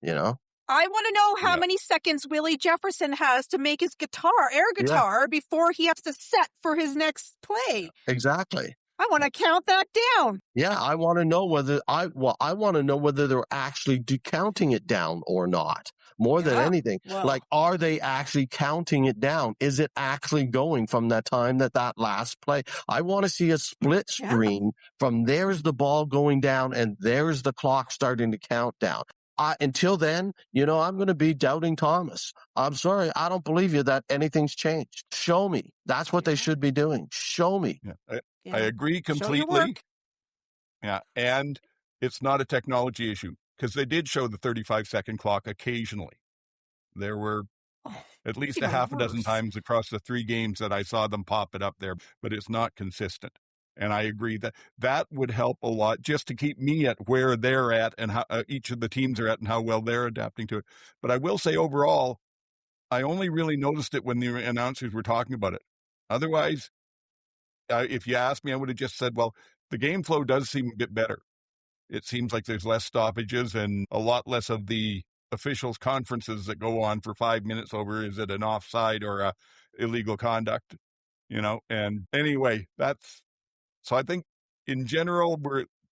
You know? I want to know how Yeah. many seconds Willie Jefferson has to make his air guitar before he has to set for his next play. Exactly. I want to count that down. Yeah, I want to know whether they're actually counting it down or not. More than anything, Well. like, are they actually counting it down? Is it actually going from that time that last play? I want to see a split screen from there's the ball going down and there's the clock starting to count down. Until then, I'm going to be doubting Thomas. I'm sorry. I don't believe you that anything's changed. Show me. That's what they should be doing. Show me. Yeah. I agree completely. Yeah. And it's not a technology issue because they did show the 35-second clock occasionally. There were at least a half a dozen times across the 3 games that I saw them pop it up there, but it's not consistent. And I agree that would help a lot just to keep me at where they're at and how each of the teams are at and how well they're adapting to it. But I will say overall, I only really noticed it when the announcers were talking about it. Otherwise, if you asked me, I would have just said, well, the game flow does seem a bit better. It seems like there's less stoppages and a lot less of the officials' conferences that go on for 5 minutes over is it an offside or a illegal conduct, And anyway, so I think in general,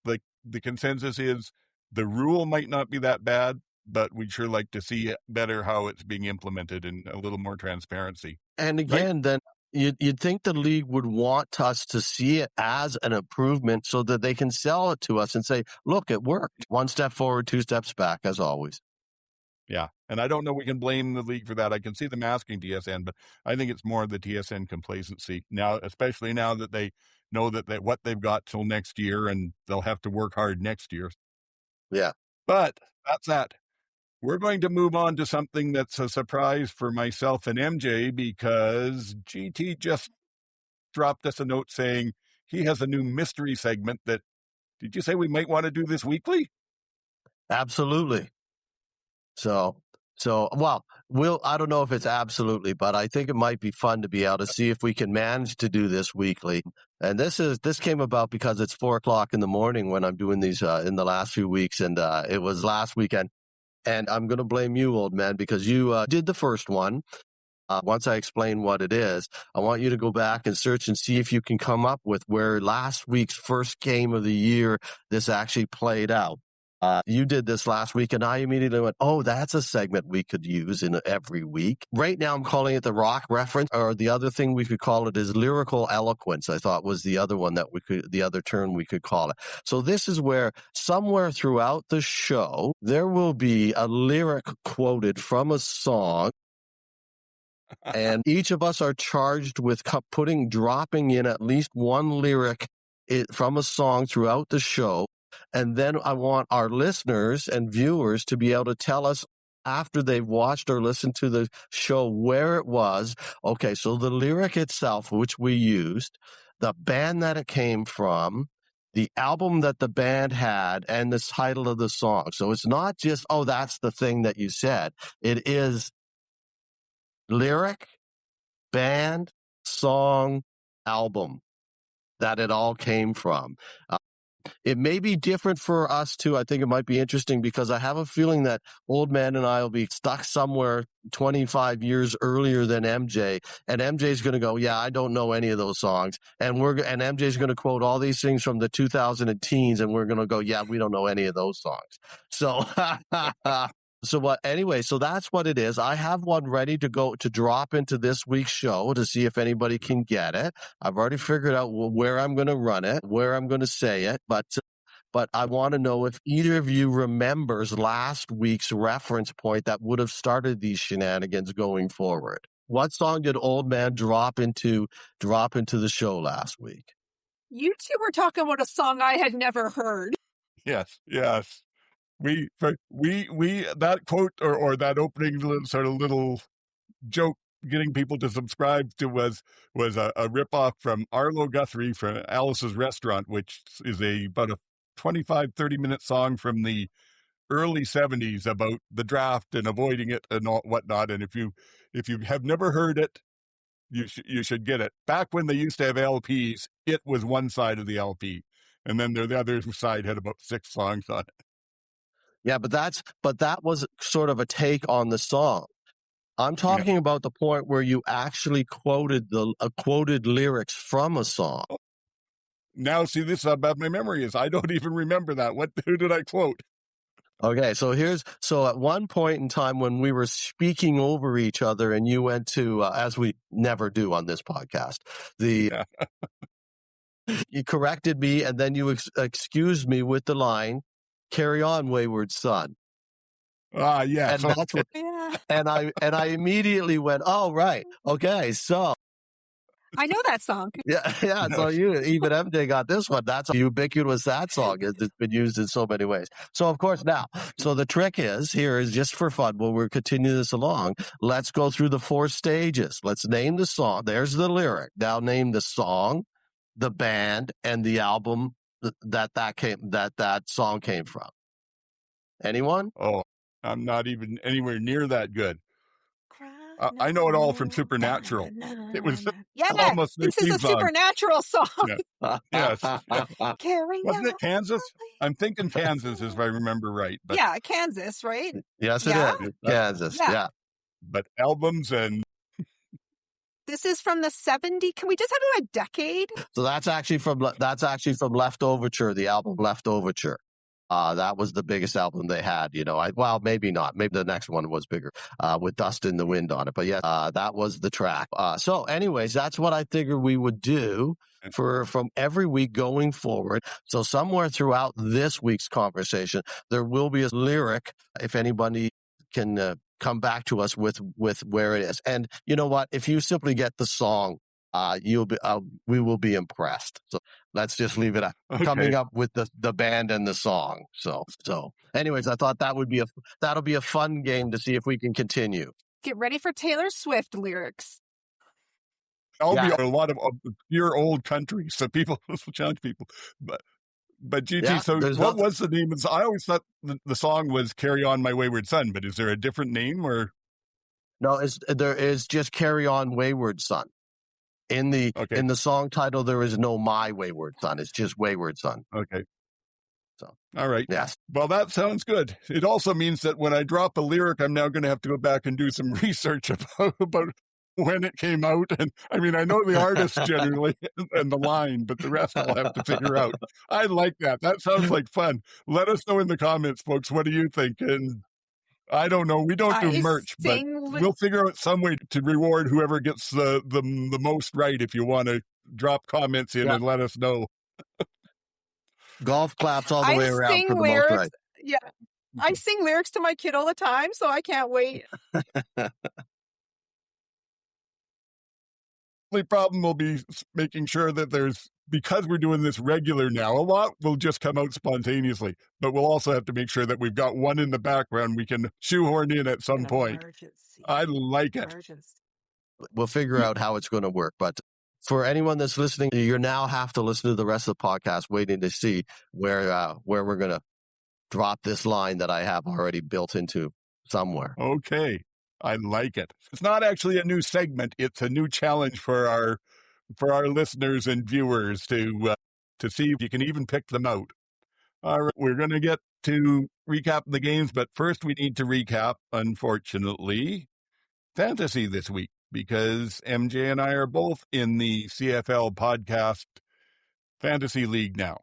the consensus is the rule might not be that bad, but we'd sure like to see better how it's being implemented and a little more transparency. And again, then you'd think the league would want us to see it as an improvement so that they can sell it to us and say, look, it worked. 1 step forward, 2 steps back, as always. Yeah. And I don't know we can blame the league for that. I can see them asking TSN, but I think it's more the TSN complacency now, especially now that they know that what they've got till next year and they'll have to work hard next year. Yeah. But that's that. We're going to move on to something that's a surprise for myself and MJ because GT just dropped us a note saying he has a new mystery segment that, did you say we might want to do this weekly? Absolutely. So, well, I don't know if it's absolutely, but I think it might be fun to be able to see if we can manage to do this weekly. And this came about because it's 4:00 in the morning when I'm doing these in the last few weeks, and it was last weekend. And I'm going to blame you, old man, because you did the first one. Once I explain what it is, I want you to go back and search and see if you can come up with where last week's first game of the year this actually played out. You did this last week, and I immediately went, oh, that's a segment we could use in every week. Right now, I'm calling it the rock reference, or the other thing we could call it is lyrical eloquence, I thought was the other one the other term we could call it. So this is where somewhere throughout the show, there will be a lyric quoted from a song. And each of us are charged with dropping in at least one lyric from a song throughout the show. And then I want our listeners and viewers to be able to tell us after they've watched or listened to the show where it was. Okay, so the lyric itself, which we used, the band that it came from, the album that the band had, and the title of the song. So it's not just, oh, that's the thing that you said. It is lyric, band, song, album that it all came from. It may be different for us too. I think it might be interesting because I have a feeling that old man and I will be stuck somewhere 25 years earlier than MJ, and MJ's going to go, yeah, I don't know any of those songs. And MJ's going to quote all these things from the 2000 teens, and we're going to go, yeah, we don't know any of those songs. So, so that's what it is. I have one ready to drop into this week's show to see if anybody can get it. I've already figured out where I'm going to run it, where I'm going to say it, but I want to know if either of you remembers last week's reference point that would have started these shenanigans going forward. What song did old man drop into the show last week? You two were talking about a song I had never heard. Yes. We that quote or that opening little joke getting people to subscribe to was a ripoff from Arlo Guthrie from Alice's Restaurant, which is about a 25-30 minute song from the early 70s about the draft and avoiding it and whatnot. And if you have never heard it, you should get it. Back when they used to have LPs, it was one side of the LP, and then the other side had about 6 songs on it. Yeah, but that was sort of a take on the song. I'm talking about the point where you actually quoted lyrics from a song. Now, see, this is how bad my memory is. I don't even remember that. Who did I quote? Okay, so at one point in time when we were speaking over each other and you went to, as we never do on this podcast, you corrected me and then you excused me with the line, "Carry on, wayward son." Yeah. And So that's what. Yeah. And I immediately went, "Oh, right. Okay, so." I know that song. Yeah. So even MJ got this one. That's how ubiquitous that song is. It's been used in so many ways. So of course now, so the trick is just for fun. While we're continuing this along, let's go through the 4 stages. Let's name the song. There's the lyric. Now name the song, the band, and the album that song came from. Anyone? Oh, I'm not even anywhere near that good. I know it all from Supernatural. It was almost their this is theme a song. Supernatural song. Yes. Carry Wasn't on. it Kansas? I'm thinking Kansas, if I remember right. But, Yeah, Kansas, right? Yes, it Yeah? is. Kansas. Yeah. But albums and This is from the 70s. Can we just have a decade? So that's actually from Leftoverture, the album Leftoverture. That was the biggest album they had, well, maybe not. Maybe the next one was bigger, with Dust in the Wind on it. But yeah, that was the track. So anyways, that's what I figured we would do from every week going forward. So somewhere throughout this week's conversation, there will be a lyric if anybody can come back to us with where it is. And you know what? If you simply get the song, we will be impressed. So let's just leave it at coming up with the band and the song. So anyways, I thought that'll be a fun game to see if we can continue. Get ready for Taylor Swift lyrics. I'll be a lot of pure old country, so people challenge people. But GT, so what was the name? I always thought the song was "Carry On, My Wayward Son," but is there a different name or? No, there is just "Carry On, Wayward Son." In the song title, there is no "My Wayward Son." It's just "Wayward Son." Okay. So all right. Yes. Well, that sounds good. It also means that when I drop a lyric, I'm now going to have to go back and do some research about when it came out. And I mean, I know the artist generally and the line, but the rest I'll have to figure out. I like that. That sounds like fun. Let us know in the comments, folks. What do you think? And I don't know. We don't do merch, but we'll figure out some way to reward whoever gets the most right. If you want to drop comments in and let us know. Golf claps all the way around for the most right. Yeah. I sing lyrics to my kid all the time, so I can't wait. The problem will be making sure that because we're doing this regular now, a lot will just come out spontaneously, but we'll also have to make sure that we've got one in the background we can shoehorn in at some point. I like it. We'll figure out how it's going to work, but for anyone that's listening, you now have to listen to the rest of the podcast waiting to see where we're going to drop this line that I have already built into somewhere. Okay. I like it. It's not actually a new segment. It's a new challenge for our listeners and viewers to see if you can even pick them out. All right, we're going to get to recap the games, but first we need to recap, unfortunately, fantasy this week because MJ and I are both in the CFL podcast fantasy league now.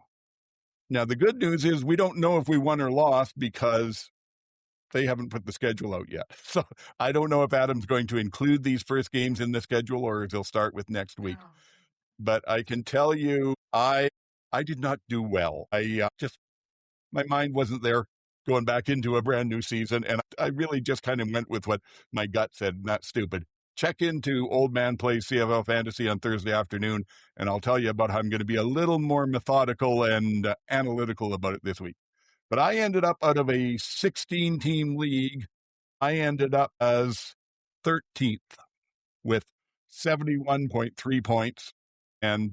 Now, the good news is we don't know if we won or lost because they haven't put the schedule out yet. So I don't know if Adam's going to include these first games in the schedule or if he'll start with next week. No. But I can tell you, I did not do well. My mind wasn't there going back into a brand new season. And I really just kind of went with what my gut said. And that's stupid. Check into Old Man Plays CFL Fantasy on Thursday afternoon, and I'll tell you about how I'm going to be a little more methodical and analytical about it this week. But I ended up out of a 16-team league, I ended up as 13th with 71.3 points. And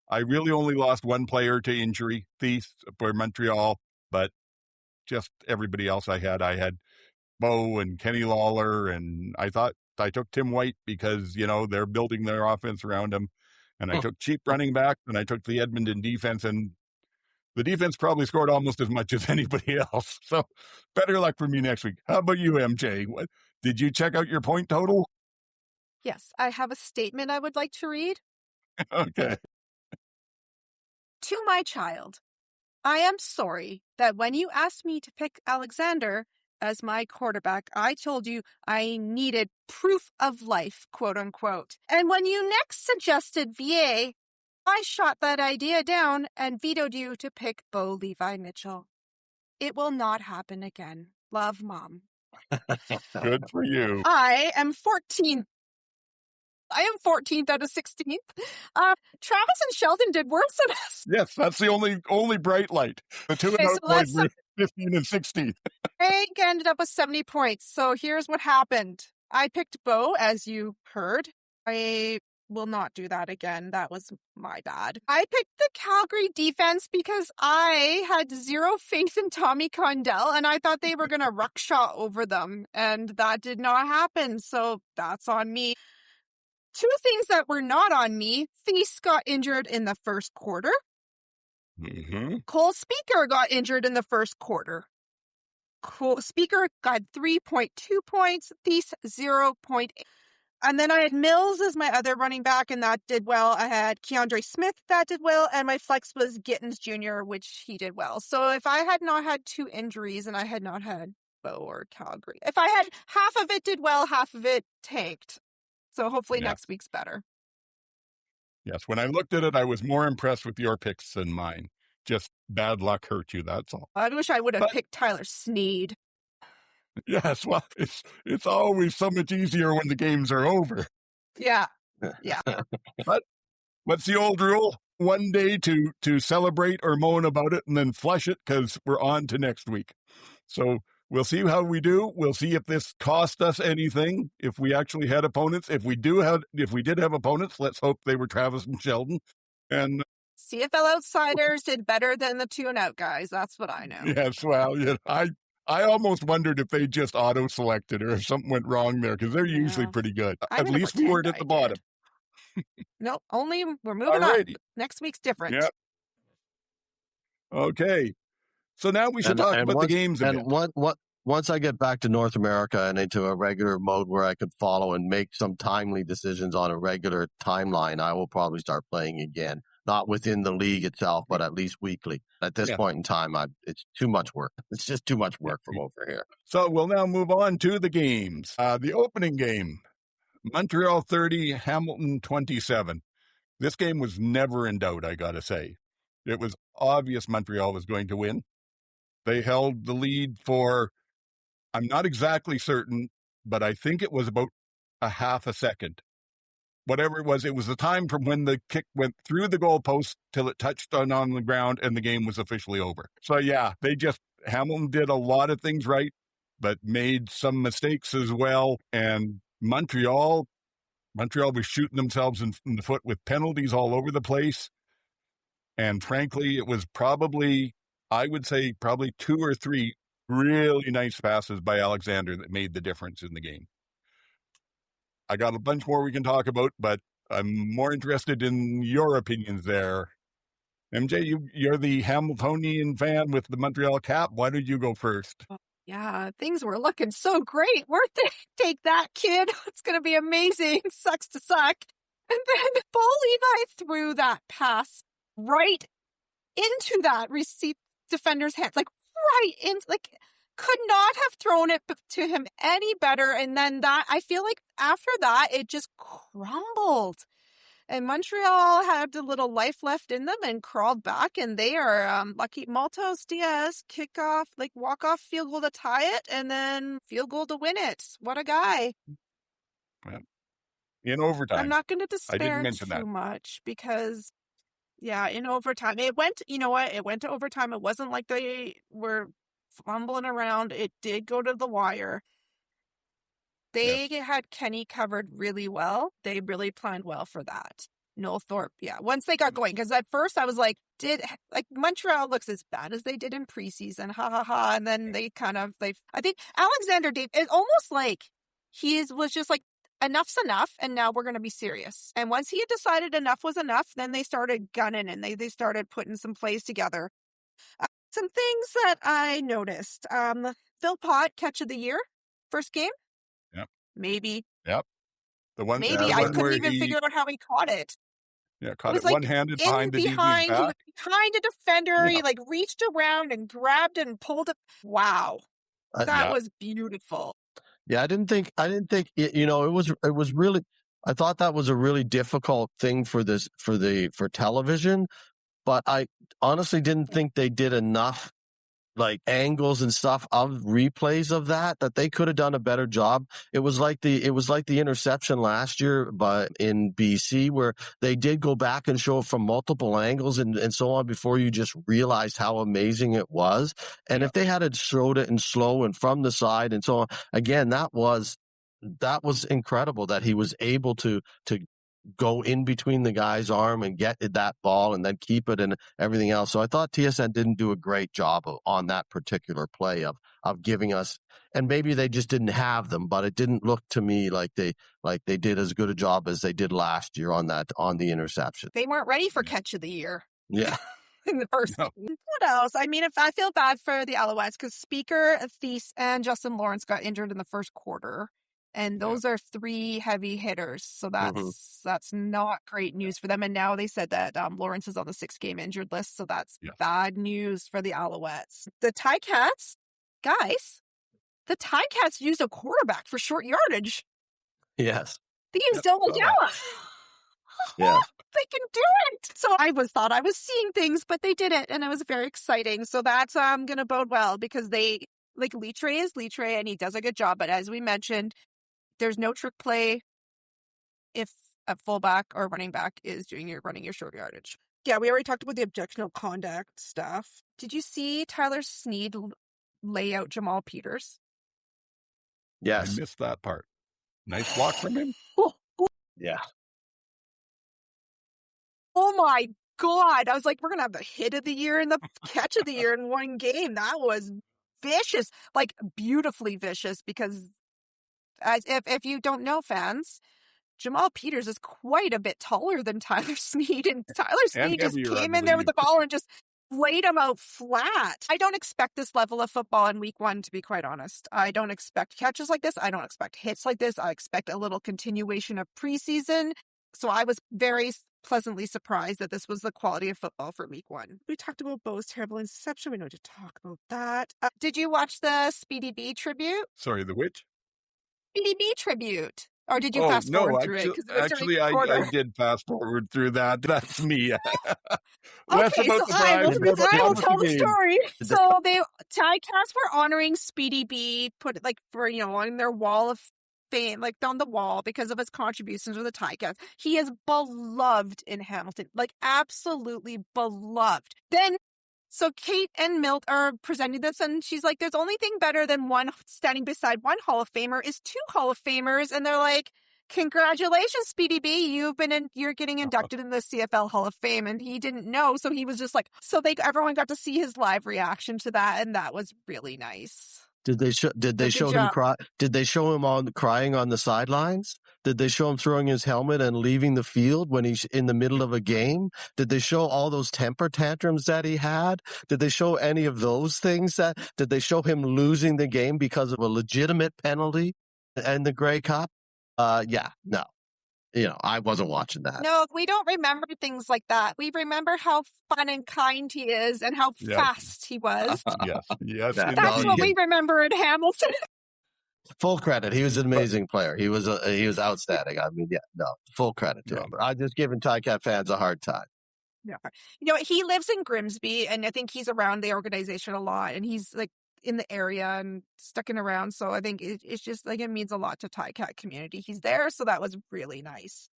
I really only lost one player to injury, Thief for Montreal, but just everybody else I had Bo and Kenny Lawler, and I thought I took Tim White because, they're building their offense around him. And I took cheap running back, and I took the Edmonton defense, and The defense probably scored almost as much as anybody else. So better luck for me next week. How about you, MJ? Did you check out your point total? Yes, I have a statement I would like to read. Okay. To my child, I am sorry that when you asked me to pick Alexander as my quarterback, I told you I needed proof of life, quote unquote. And when you next suggested VA, I shot that idea down and vetoed you to pick Bo Levi Mitchell. It will not happen again. Love, Mom. Good for you. I am 14th. I am 14th out of 16th. Travis and Sheldon did worse than us. Yes, that's the only bright light. The two Okay, and so out boys let's- were 15 and 16. Hank ended up with 70 points. So here's what happened. I picked Bo, as you heard. I will not do that again. That was my bad. I picked the Calgary defense because I had zero faith in Tommy Condell, and I thought they were going to ruckshot over them, and that did not happen. So that's on me. Two things that were not on me. Thies got injured in the first quarter. Mm-hmm. Cole Speaker got injured in the first quarter. Cole Speaker got 3.2 points. Thies 0.8. And then I had Mills as my other running back, and that did well. I had Keandre Smith, that did well, and my flex was Gittins Jr., which he did well. So if I had not had two injuries and I had not had Bo or Calgary, if I had half of it did well, half of it tanked. So hopefully next week's better. Yes, when I looked at it, I was more impressed with your picks than mine. Just bad luck hurt you, that's all. I wish I would have picked Tyler Snead. Yes, well, it's always so much easier when the games are over. Yeah. But what's the old rule? One day to celebrate or moan about it and then flush it because we're on to next week. So we'll see how we do. We'll see if this cost us anything, if we actually had opponents. If we did have opponents, let's hope they were Travis and Sheldon. And CFL Outsiders did better than the 2-and-out guys. That's what I know. yes, well, I almost wondered if they just auto-selected or if something went wrong there because they're usually pretty good. At least we weren't at the bottom. Nope, we're moving up. Next week's different. Yep. Okay. So now we should talk about the games a bit. Once I get back to North America and into a regular mode where I could follow and make some timely decisions on a regular timeline, I will probably start playing again. Not within the league itself, but at least weekly. At this point in time, it's too much work. It's just too much work from over here. So we'll now move on to the games. The opening game, Montreal 30, Hamilton 27. This game was never in doubt, I got to say. It was obvious Montreal was going to win. They held the lead for, I'm not exactly certain, but I think it was about a half a second. Whatever it was the time from when the kick went through the goalpost till it touched on the ground and the game was officially over. So yeah, Hamilton did a lot of things right, but made some mistakes as well. And Montreal was shooting themselves in the foot with penalties all over the place. And frankly, it was I would say probably 2 or 3 really nice passes by Alexander that made the difference in the game. I got a bunch more we can talk about, but I'm more interested in your opinions there. MJ, you're the Hamiltonian fan with the Montreal cap. Why did you go first? Yeah, things were looking so great, weren't they? Take that, kid. It's going to be amazing. Sucks to suck. And then Bo Levi threw that pass right into that receipt defender's hand, could not have thrown it to him any better. And then I feel like after that, it just crumbled. And Montreal had a little life left in them and crawled back. And they are lucky. Maltos Diaz kickoff, walk-off field goal to tie it, and then field goal to win it. What a guy. In overtime. I'm not going to despair too much because, in overtime. It went to overtime. It wasn't like they were fumbling around. It did go to the wire. They had Kenny covered really well. They really planned well for that. Noel Thorpe, once they got going, because at first I was like, Montreal looks as bad as they did in preseason, ha ha ha, and then I think Alexander Dave, it's almost like he was just like, enough's enough, and now we're going to be serious. And once he had decided enough was enough, then they started gunning, and they started putting some plays together. Some things that I noticed. Phil Pott, catch of the year, first game. Yep. Maybe. Yep. The one I couldn't where even figure out how he caught it. caught It was it one-handed behind the DB's behind back. a defender. Yeah. He reached around and grabbed it and pulled it. Wow. That was beautiful. Yeah, I didn't think it was really, I thought that was a really difficult thing for television, but I honestly didn't think they did enough angles and stuff of replays of that they could have done a better job. It was like the interception last year in BC, where they did go back and show it from multiple angles and so on before you just realized how amazing it was. And if they had showed it in slow and from the side and so on, again, that was incredible that he was able to go in between the guy's arm and get that ball and then keep it and everything else. So I thought TSN didn't do a great job on that particular play of giving us, and maybe they just didn't have them, but it didn't look to me like they did as good a job as they did last year on the interception. They weren't ready for catch of the year. Yeah. In the first game. What else? I mean, if I feel bad for the Alouettes because Speaker, Thies, and Justin Lawrence got injured in the first quarter. And those are 3 heavy hitters. So that's not great news for them. And now they said that Lawrence is on the 6-game injured list. So that's bad news for the Alouettes. The Ticats, guys, the Ticats used a quarterback for short yardage. Yes. They used Dylan Della. Yeah. They can do it. So I thought I was seeing things, but they did it. And it was very exciting. So that's going to bode well because Litre is Litre and he does a good job. But as we mentioned, there's no trick play if a fullback or running back is running your short yardage. Yeah, we already talked about the objectionable conduct stuff. Did you see Tyler Sneed lay out Jamal Peters? Yes. I missed that part. Nice block from him. Yeah. Oh my God. I was like, we're going to have the hit of the year and the catch of the year in one game. That was vicious, beautifully vicious because if you don't know, fans, Jamal Peters is quite a bit taller than Tyler Sneed, and Tyler Sneed just came in there with the ball and just laid him out flat. I don't expect this level of football in week 1, to be quite honest. I don't expect catches like this. I don't expect hits like this. I expect a little continuation of preseason. So I was very pleasantly surprised that this was the quality of football for week 1. We talked about Bo's terrible interception. We know to talk about that. Did you watch the Speedy B tribute? Sorry, the which? Speedy B tribute. Or did you fast forward through it? Actually, I did fast forward through that. That's me. Okay, so I will tell the story. So Ticats were honoring Speedy B, put it on their wall of fame, on the wall because of his contributions to the Ticats. He is beloved in Hamilton, absolutely beloved. Then so Kate and Milt are presenting this, and she's like, there's only thing better than one standing beside one Hall of Famer is 2 Hall of Famers. And they're like, congratulations, Speedy B. You're getting inducted in the CFL Hall of Fame. And he didn't know. So he was just everyone got to see his live reaction to that. And that was really nice. Did they show him cry? Did they show him crying on the sidelines? Did they show him throwing his helmet and leaving the field when he's in the middle of a game? Did they show all those temper tantrums that he had? Did they show any of those things? Did they show him losing the game because of a legitimate penalty and the Grey Cup? No. I wasn't watching that. No, we don't remember things like that. We remember how fun and kind he is and how fast he was. Yes. That's what we remember in Hamilton. Full credit. He was an amazing player. He was outstanding. I mean, full credit to him. But I'm just giving Ticat fans a hard time. Yeah. He lives in Grimsby, and I think he's around the organization a lot, and he's in the area and sticking around. So I think it's just it means a lot to Ticat community. He's there. So that was really nice.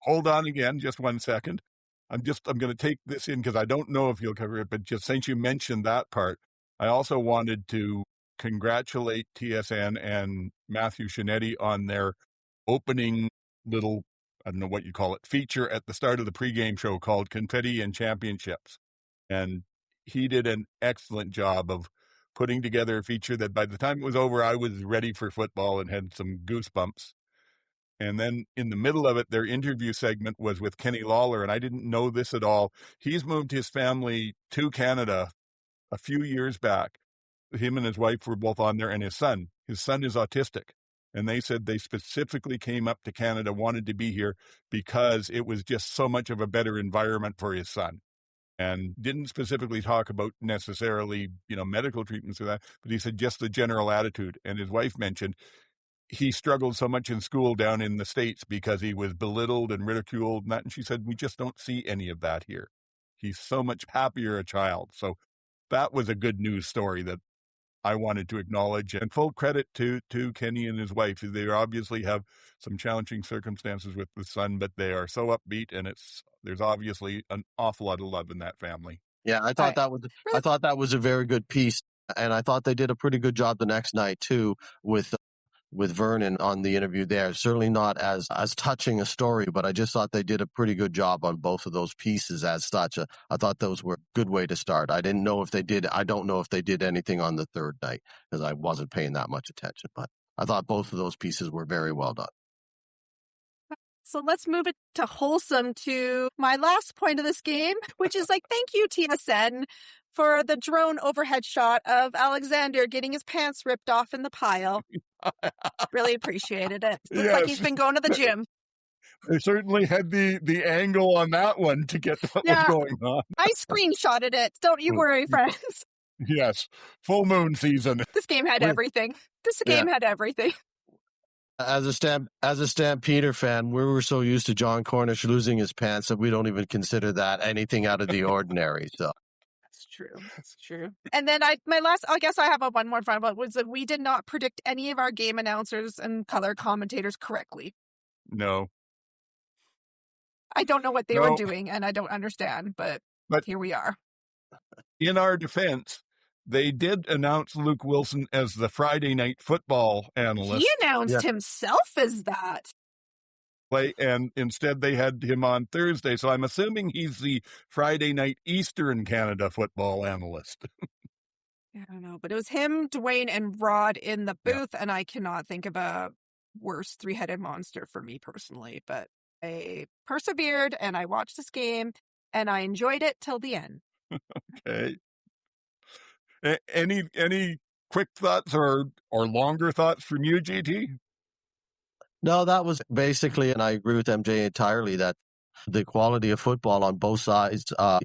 Hold on again. Just 1 second. I'm going to take this in because I don't know if you'll cover it, but just since you mentioned that part, I also wanted to congratulate TSN and Matthew Shinetti on their opening little, I don't know what you call it, feature at the start of the pregame show called Confetti and Championships. And he did an excellent job of putting together a feature that by the time it was over, I was ready for football and had some goosebumps. And then in the middle of it, their interview segment was with Kenny Lawler, and I didn't know this at all. He's moved his family to Canada a few years back. Him and his wife were both on there, and his son. His son is autistic. And they said they specifically came up to Canada, wanted to be here because it was just so much of a better environment for his son. And didn't specifically talk about necessarily, medical treatments or that, but he said just the general attitude. And his wife mentioned he struggled so much in school down in the States because he was belittled and ridiculed and that. And she said, we just don't see any of that here. He's so much happier a child. So that was a good news story that I wanted to acknowledge, and full credit to Kenny and his wife. They obviously have some challenging circumstances with the son, but they are so upbeat, and there's obviously an awful lot of love in that family. Yeah, I thought that was a very good piece, and I thought they did a pretty good job the next night too with Vernon on the interview there. Certainly not as touching a story, but I just thought they did a pretty good job on both of those pieces as such. I thought those were a good way to start. I don't know if they did anything on the third night because I wasn't paying that much attention, but I thought both of those pieces were very well done. So let's move it to wholesome, to my last point of this game, which is thank you, TSN, for the drone overhead shot of Alexander getting his pants ripped off in the pile. Really appreciated it. Looks like he's been going to the gym. They certainly had the angle on that one to get what was going on. I screenshotted it. Don't you worry, friends. Yes. Full moon season. This game had everything. Had everything. As a Stampeder fan, we were so used to John Cornish losing his pants that we don't even consider that anything out of the ordinary. So That's true. And then I guess I have one more final, was that we did not predict any of our game announcers and color commentators correctly. No. I don't know what they were doing, and I don't understand, but here we are. In our defense, they did announce Luke Wilson as the Friday Night Football analyst. He announced himself as that. And instead they had him on Thursday. So I'm assuming he's the Friday Night Eastern Canada football analyst. I don't know, but it was him, Dwayne, and Rod in the booth, and I cannot think of a worse three-headed monster for me personally, but I persevered, and I watched this game, and I enjoyed it till the end. Okay. Any quick thoughts or longer thoughts from you, GT? No, that was basically, and I agree with MJ entirely, that the quality of football on both sides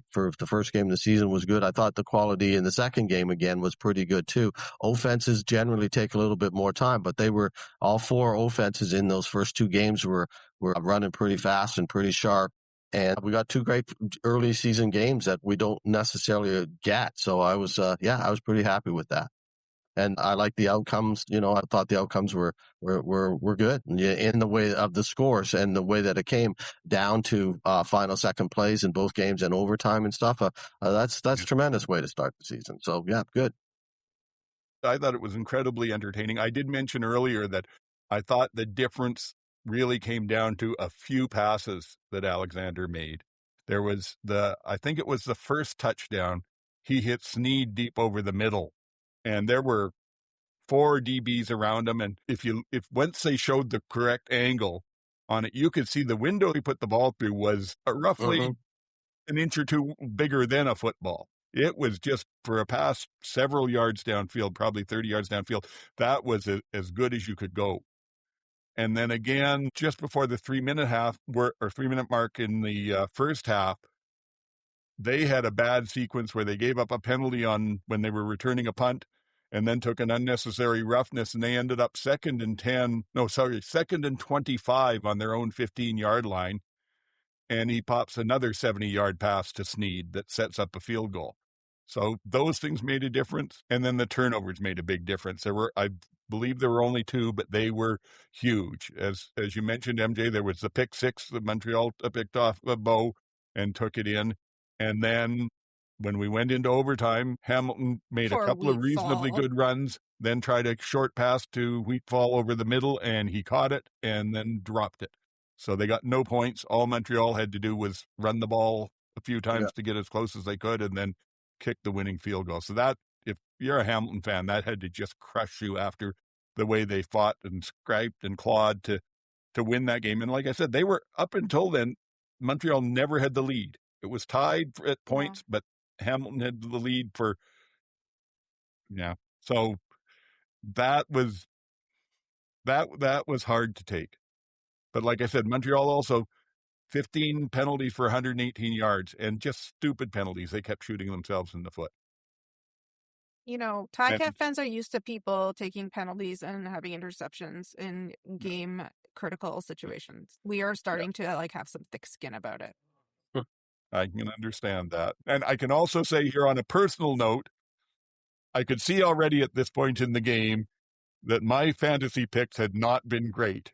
for the first game of the season was good. I thought the quality in the second game again was pretty good too. Offenses generally take a little bit more time, but they were all four offenses in those first two games were running pretty fast and pretty sharp. And we got two great early season games that we don't necessarily get. So I was pretty happy with that. And I like the outcomes. I thought the outcomes were good in the way of the scores and the way that it came down to final second plays in both games and overtime and stuff. That's a tremendous way to start the season. So yeah, good. I thought it was incredibly entertaining. I did mention earlier that I thought the difference really came down to a few passes that Alexander made. There was I think it was the first touchdown. He hit Sneed deep over the middle. And there were 4 DBs around him. And if once they showed the correct angle on it, you could see the window he put the ball through was roughly an inch or two bigger than a football. It was just for a pass several yards downfield, probably 30 yards downfield. That was as good as you could go. And then again, just before the 3-minute mark in the first half, they had a bad sequence where they gave up a penalty on when they were returning a punt and then took an unnecessary roughness, and they ended up second and 25 on their own 15-yard line. And he pops another 70-yard pass to Sneed that sets up a field goal. So those things made a difference. And then the turnovers made a big difference. I believe there were only 2, but they were huge. As you mentioned, MJ, there was the pick 6 that Montreal picked off a bow and took it in. And then when we went into overtime, Hamilton made a couple of reasonably good runs, then tried a short pass to Wheatfall over the middle, and he caught it and then dropped it. So they got no points. All Montreal had to do was run the ball a few times to get as close as they could and then kick the winning field goal. So that, if you're a Hamilton fan, that had to just crush you after the way they fought and scraped and clawed to to win that game. And like I said, they were, up until then, Montreal never had the lead. It was tied at points, but Hamilton had the lead for, So that was hard to take. But like I said, Montreal also 15 penalties for 118 yards, and just stupid penalties. They kept shooting themselves in the foot. You know, Ticat fans are used to people taking penalties and having interceptions in game critical situations. We are starting to have some thick skin about it. I can understand that. And I can also say here on a personal note, I could see already at this point in the game that my fantasy picks had not been great.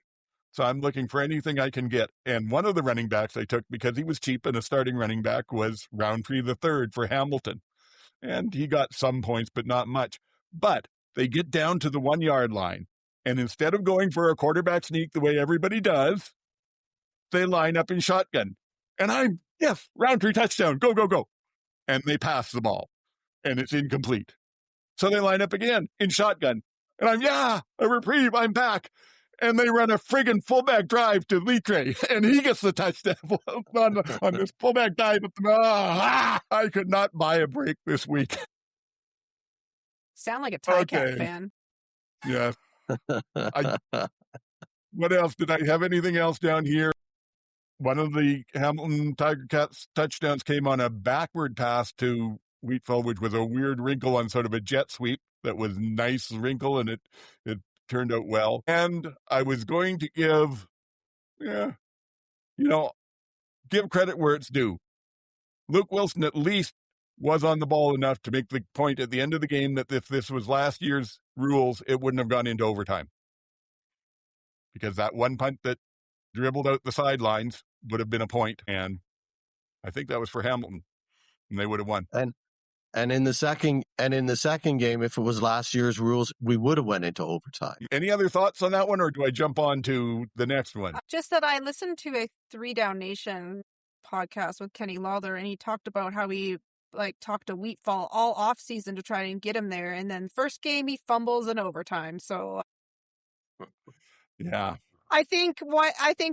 So I'm looking for anything I can get. And one of the running backs I took, because he was cheap and a starting running back, was Roundtree III for Hamilton. And he got some points, but not much. But they get down to the 1 yard line. And instead of going for a quarterback sneak the way everybody does, they line up in shotgun. And yes, Roundtree touchdown, go, go, go. And they pass the ball. And it's incomplete. So they line up again in shotgun. And a reprieve, I'm back. And they run a friggin' fullback drive to Litre, and he gets the touchdown on this fullback dive. I could not buy a break this week. Sound like a Ticat fan. Yeah. What else? Did I have anything else down here? One of the Hamilton Tiger Cats touchdowns came on a backward pass to Wheatfield, which was a weird wrinkle on sort of a jet sweep that was nice wrinkle, and it turned out well. And I was going to give credit where it's due. Luke Wilson at least was on the ball enough to make the point at the end of the game that if this was last year's rules, it wouldn't have gone into overtime. Because that one punt that dribbled out the sidelines would have been a point. And I think that was for Hamilton. And they would have won. And in the second game, if it was last year's rules, we would have went into overtime. Any other thoughts on that one, or do I jump on to the next one? Just that I listened to a 3 Down Nation podcast with Kenny Lawler, and he talked about how he talked to Wheatfall all off season to try and get him there, and then first game he fumbles in overtime. So yeah, I think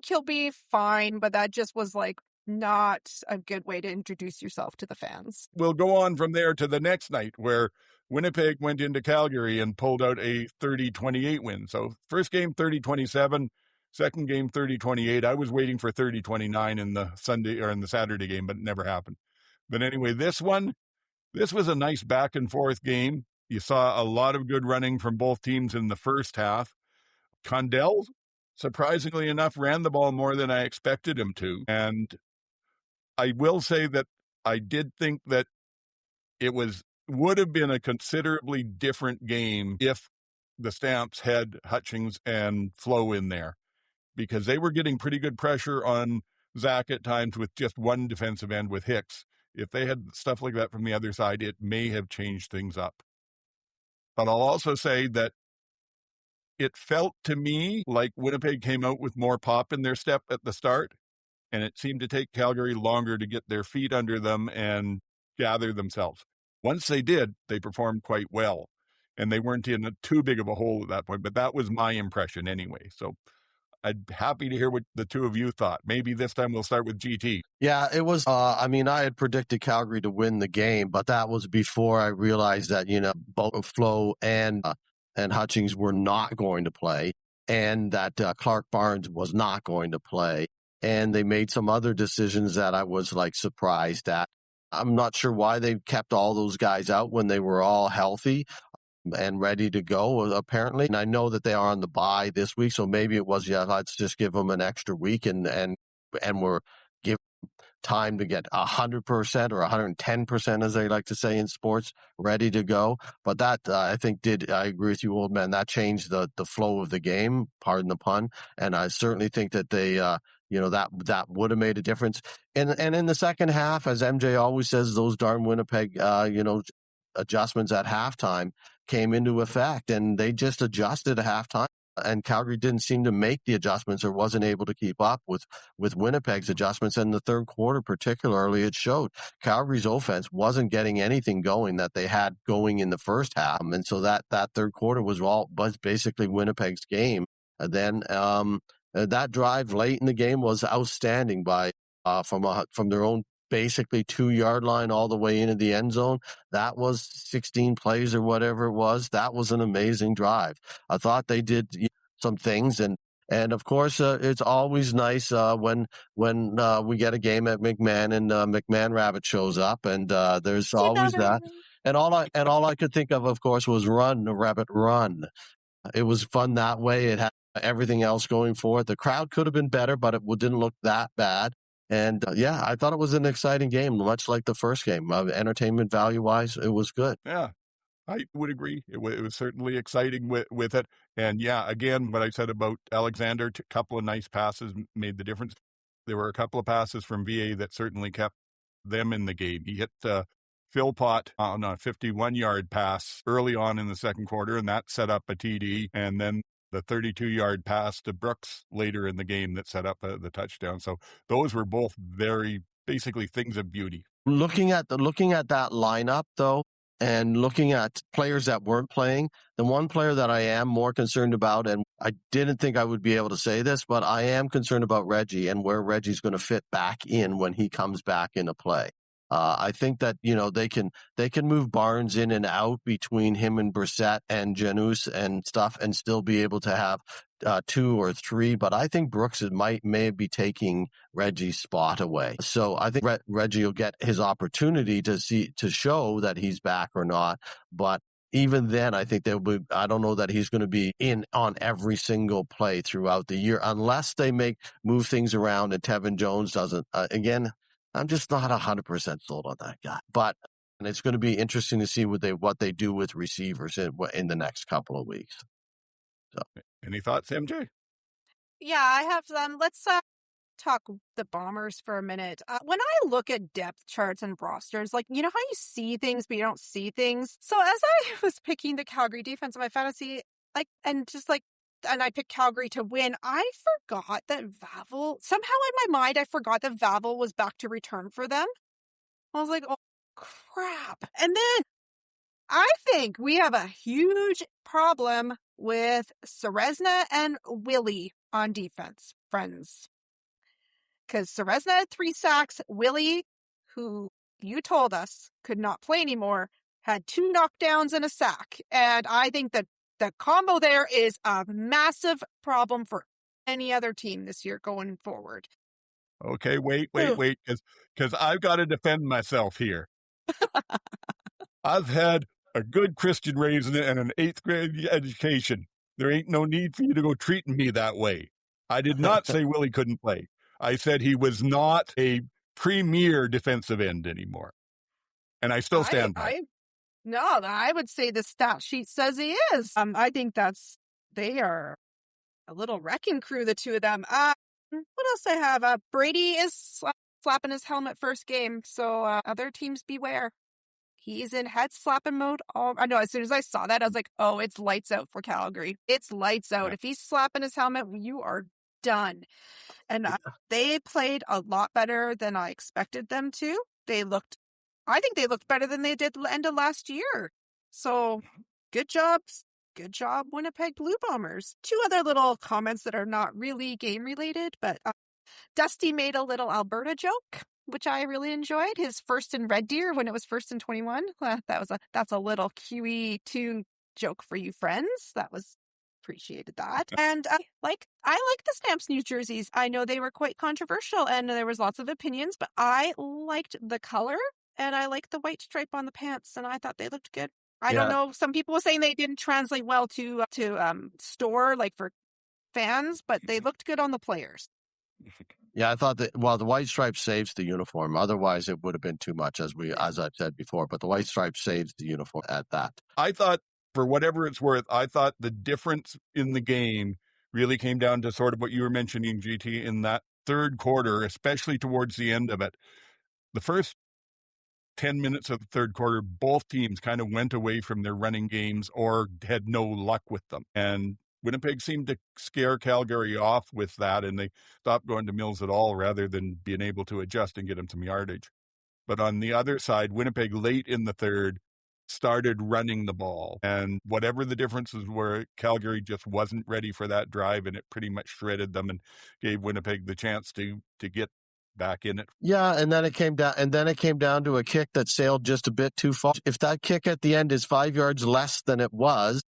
he'll be fine, but that just was not a good way to introduce yourself to the fans. We'll go on from there to the next night, where Winnipeg went into Calgary and pulled out a 30-28 win. So first game 30-27, second game 30-28. I was waiting for 30-29 in the Sunday or in the Saturday game, but it never happened. But anyway, this was a nice back and forth game. You saw a lot of good running from both teams in the first half. Condell, surprisingly enough, ran the ball more than I expected him to. And I will say that I did think that it would have been a considerably different game if the Stamps had Hutchings and Flo in there, because they were getting pretty good pressure on Zach at times with just one defensive end with Hicks. If they had stuff like that from the other side, it may have changed things up. But I'll also say that it felt to me like Winnipeg came out with more pop in their step at the start, and it seemed to take Calgary longer to get their feet under them and gather themselves. Once they did, they performed quite well, and they weren't in too big of a hole at that point, but that was my impression anyway. So I'm happy to hear what the two of you thought. Maybe this time we'll start with GT. Yeah, it was, I had predicted Calgary to win the game, but that was before I realized that, both Flo and Hutchings were not going to play, and that Clark Barnes was not going to play. And they made some other decisions that I was surprised at. I'm not sure why they kept all those guys out when they were all healthy and ready to go, apparently. And I know that they are on the bye this week, so maybe it was, let's just give them an extra week and we're give time to get 100% or 110%, as they like to say in sports, ready to go. But that, I think, I agree with you, old man, that changed the flow of the game, pardon the pun. And I certainly think that they, that would have made a difference. And in the second half, as MJ always says, those darn Winnipeg, adjustments at halftime came into effect, and they just adjusted at halftime. And Calgary didn't seem to make the adjustments or wasn't able to keep up with Winnipeg's adjustments. In the third quarter, particularly, it showed Calgary's offense wasn't getting anything going that they had going in the first half. And so that third quarter was basically Winnipeg's game. And then, That drive late in the game was outstanding by from their own basically 2-yard line all the way into the end zone. That was 16 plays or whatever it was. That was an amazing drive. I thought they did some things, and of course, it's always nice when we get a game at McMahon and McMahon Rabbit shows up, and there's always that. And all I could think of course, was run, Rabbit, run. It was fun that way. It had everything else going for it. The crowd could have been better, but it didn't look that bad. And yeah, I thought it was an exciting game, much like the first game. Entertainment value-wise, it was good. Yeah, I would agree. It was certainly exciting with it. And yeah, again, what I said about Alexander, a couple of nice passes made the difference. There were a couple of passes from VA that certainly kept them in the game. He hit Philpott on a 51-yard pass early on in the second quarter, and that set up a TD. And then the 32-yard pass to Brooks later in the game that set up the touchdown. So those were both very basically things of beauty. Looking at that lineup, though, and looking at players that weren't playing, the one player that I am more concerned about, and I didn't think I would be able to say this, but I am concerned about Reggie and where Reggie's going to fit back in when he comes back into play. I think that, they can move Barnes in and out between him and Brissett and Janus and stuff and still be able to have 2 or 3. But I think Brooks may be taking Reggie's spot away. So I think Reggie will get his opportunity to show that he's back or not. But even then, I think I don't know that he's going to be in on every single play throughout the year unless they move things around and Tevin Jones doesn't. Again, I'm just not 100% sold on that guy. And it's going to be interesting to see what they do with receivers in the next couple of weeks. So, any thoughts, MJ? Yeah, I have some. Let's talk the Bombers for a minute. When I look at depth charts and rosters, how you see things, but you don't see things. So as I was picking the Calgary defense in my fantasy, and I picked Calgary to win, I forgot that Vavel, somehow in my mind, I forgot that Vavel was back to return for them. I was like, oh, crap. And then I think we have a huge problem with Serezna and Willie on defense, friends. Because Serezna had 3 sacks. Willie, who you told us could not play anymore, had 2 knockdowns and a sack. And I think that the combo there is a massive problem for any other team this year going forward. Okay, wait, because I've got to defend myself here. I've had a good Christian raising and an 8th grade education. There ain't no need for you to go treating me that way. I did not say Willie couldn't play. I said he was not a premier defensive end anymore. And I still stand by it. No, I would say the stat sheet says he is. I think they are a little wrecking crew, the two of them. What else I have? Brady is slapping his helmet first game, so other teams beware. He's in head slapping mode. I know, as soon as I saw that, I was like, oh, it's lights out for Calgary. It's lights out. Yeah. If he's slapping his helmet, you are done. And they played a lot better than I expected them to. I think they looked better than they did the end of last year. So good job, Winnipeg Blue Bombers. 2 other little comments that are not really game related, but Dusty made a little Alberta joke, which I really enjoyed. His first in Red Deer when it was first and 21. That's a little QE2 joke for you friends. That was appreciated that. And I like the Stamps New jerseys. I know they were quite controversial and there was lots of opinions, but I liked the color. And I like the white stripe on the pants, and I thought they looked good. I don't know. Some people were saying they didn't translate well to store, like for fans, but they looked good on the players. Yeah, I thought that. Well, the white stripe saves the uniform. Otherwise, it would have been too much, as I've said before. But the white stripe saves the uniform at that. I thought, for whatever it's worth, I thought the difference in the game really came down to sort of what you were mentioning, GT, in that third quarter, especially towards the end of it. The first 10 minutes of the third quarter, both teams kind of went away from their running games or had no luck with them. And Winnipeg seemed to scare Calgary off with that, and they stopped going to Mills at all rather than being able to adjust and get him some yardage. But on the other side, Winnipeg late in the third started running the ball. And whatever the differences were, Calgary just wasn't ready for that drive, and it pretty much shredded them and gave Winnipeg the chance to get back in it. Yeah, and then it came down to a kick that sailed just a bit too far. If that kick at the end is 5 yards less than it was,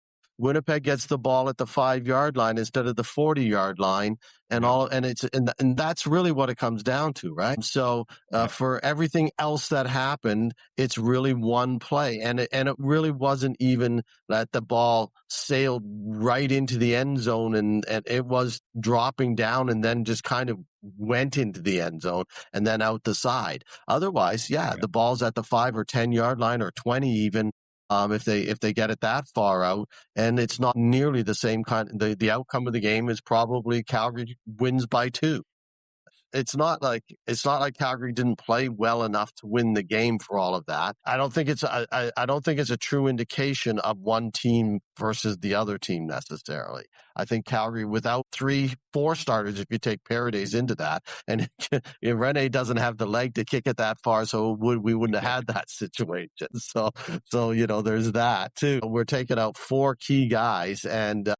Winnipeg gets the ball at the 5-yard line instead of the 40-yard line, and that's really what it comes down to, right? So for everything else that happened, it's really one play, and it really wasn't even that the ball sailed right into the end zone, and it was dropping down and then just kind of went into the end zone and then out the side. Otherwise, the ball's at the 5 or 10-yard line or 20 even. If they get it that far out, and it's not nearly the same kind. The outcome of the game is probably Calgary wins by 2. It's not like Calgary didn't play well enough to win the game for all of that. I don't think it's a true indication of one team versus the other team necessarily. I think Calgary, without 3-4 starters, if you take Paredes into that, and Rene doesn't have the leg to kick it that far, so we wouldn't have had that situation. So there's that too. We're taking out 4 key guys, and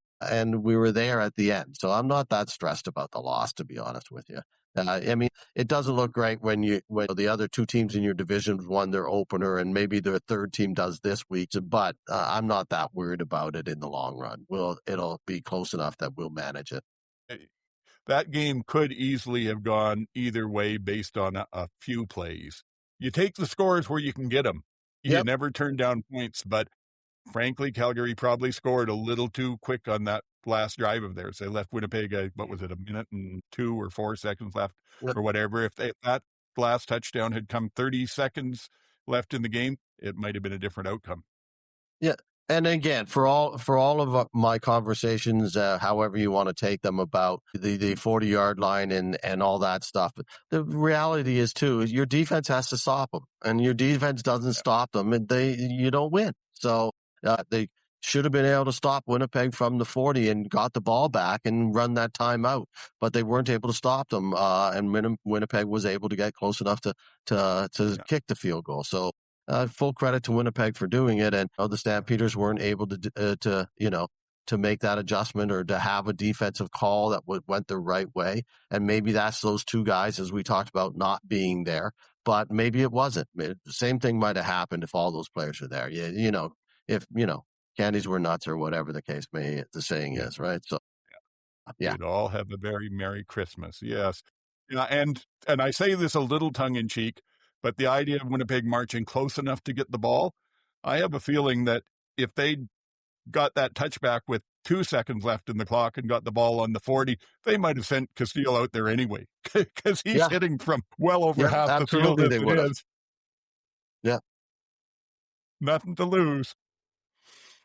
we were there at the end. So I'm not that stressed about the loss, to be honest with you. I mean, it doesn't look great when the other 2 teams in your division won their opener, and maybe their third team does this week. But I'm not that worried about it in the long run. It'll be close enough that we'll manage it. That game could easily have gone either way based on a few plays. You take the scores where you can get them. You never turn down points, but frankly, Calgary probably scored a little too quick on that last drive of theirs. They left Winnipeg, a minute and 2 or 4 seconds left or whatever. If that last touchdown had come 30 seconds left in the game, it might have been a different outcome. Yeah. And again, for all of my conversations, however you want to take them about the 40-yard line and all that stuff, the reality is too, your defense has to stop them, and your defense doesn't stop them, and you don't win. So they should have been able to stop Winnipeg from the 40 and got the ball back and run that timeout, but they weren't able to stop them. And Winnipeg was able to get close enough to kick the field goal. So full credit to Winnipeg for doing it. And the Stampeders weren't able to make that adjustment or to have a defensive call that went the right way. And maybe that's those 2 guys, as we talked about, not being there. But maybe it wasn't. The same thing might have happened if all those players were there. If candies were nuts or whatever the case the saying is, right? So, We'd all have a very Merry Christmas. Yes. And I say this a little tongue in cheek, but the idea of Winnipeg marching close enough to get the ball, I have a feeling that if they got that touchback with 2 seconds left in the clock and got the ball on the 40, they might have sent Castile out there anyway, because he's hitting from well over half the field as it is. Yeah. Nothing to lose.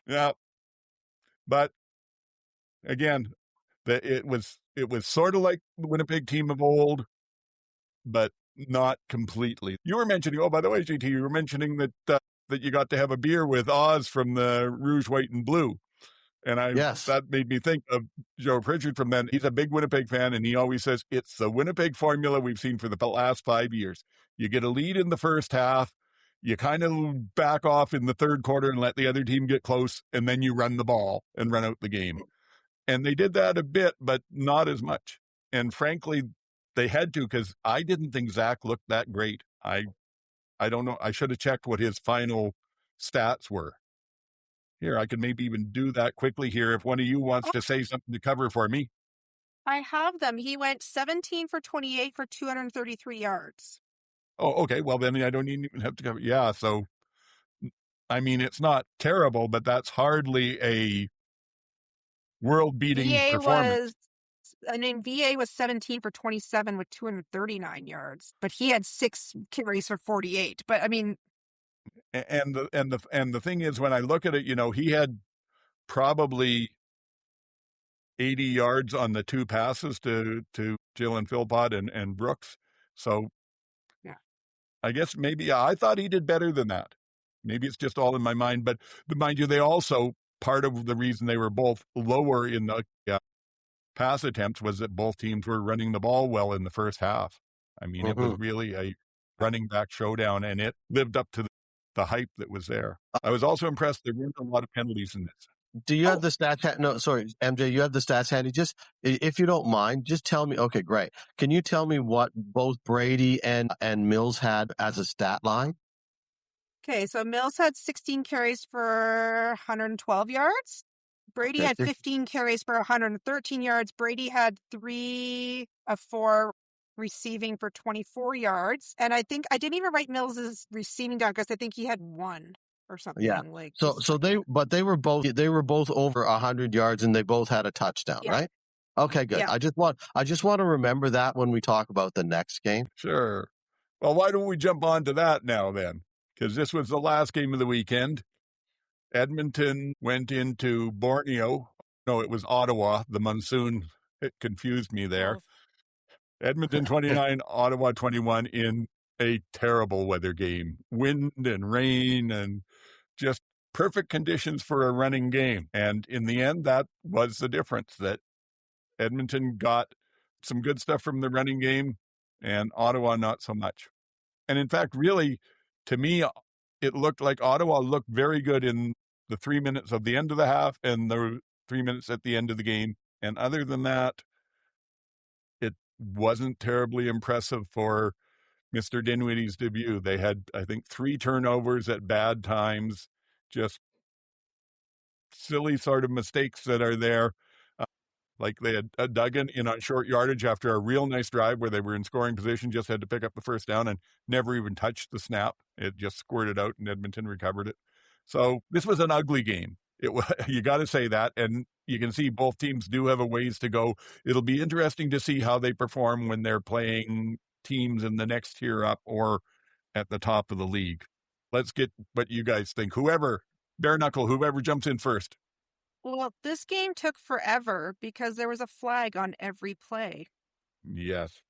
Yeah. But again, it was sort of like the Winnipeg team of old, but not completely. You were mentioning, by the way, JT, you were mentioning that you got to have a beer with Oz from the Rouge, White, and Blue. And that made me think of Joe Pritchard from then. He's a big Winnipeg fan, and he always says it's the Winnipeg formula we've seen for the last 5 years. You get a lead in the first half, you kind of back off in the third quarter and let the other team get close, and then you run the ball and run out the game. And they did that a bit, but not as much. And frankly, they had to, because I didn't think Zach looked that great. I don't know. I should have checked what his final stats were. Here, I could maybe even do that quickly here if one of you wants to say something to cover for me. I have them. He went 17 for 28 for 233 yards. Oh, okay. Well, then I don't even have to cover. Yeah, so, I mean, it's not terrible, but that's hardly a world-beating performance. VA was 17 for 27 with 239 yards, but he had 6 carries for 48. But I mean, and the thing is, when I look at it, he had probably 80 yards on the 2 passes to Jill and Philpott and Brooks. So I guess maybe I thought he did better than that. Maybe it's just all in my mind, but mind you, they also, part of the reason they were both lower in the pass attempts was that both teams were running the ball well in the first half. I mean, It was really a running back showdown, and it lived up to the hype that was there. I was also impressed there weren't a lot of penalties in this. Do you have the stats? No, sorry, MJ, you have the stats handy. Just, if you don't mind, just tell me. Okay, great. Can you tell me what both Brady and Mills had as a stat line? Okay, so Mills had 16 carries for 112 yards. Brady had 15 carries for 113 yards. Brady had 3 of 4 receiving for 24 yards. And I think I didn't even write Mills's receiving down because I think he had 1 or something. Yeah. So they were both over 100 yards and they both had a touchdown, right? Okay, good. Yeah. I just want to remember that when we talk about the next game. Sure. Well, why don't we jump on to that now then? Because this was the last game of the weekend. Edmonton went into Borneo. No, it was Ottawa. The monsoon, it confused me there. Edmonton 29, Ottawa 21 in a terrible weather game. Wind and rain and just perfect conditions for a running game. And in the end, that was the difference, that Edmonton got some good stuff from the running game and Ottawa not so much. And in fact, really, to me, it looked like Ottawa looked very good in the 3 minutes of the end of the half and the 3 minutes at the end of the game. And other than that, it wasn't terribly impressive for Mr. Dinwiddie's debut. They had, I think, 3 turnovers at bad times, just silly sort of mistakes that are there. Like they had Duggan in on short yardage after a real nice drive where they were in scoring position, just had to pick up the first down and never even touched the snap. It just squirted out and Edmonton recovered it. So this was an ugly game. You got to say that. And you can see both teams do have a ways to go. It'll be interesting to see how they perform when they're playing teams in the next tier up or at the top of the league. Let's get what you guys think. Whoever jumps in first. Well, this game took forever because there was a flag on every play. Yes.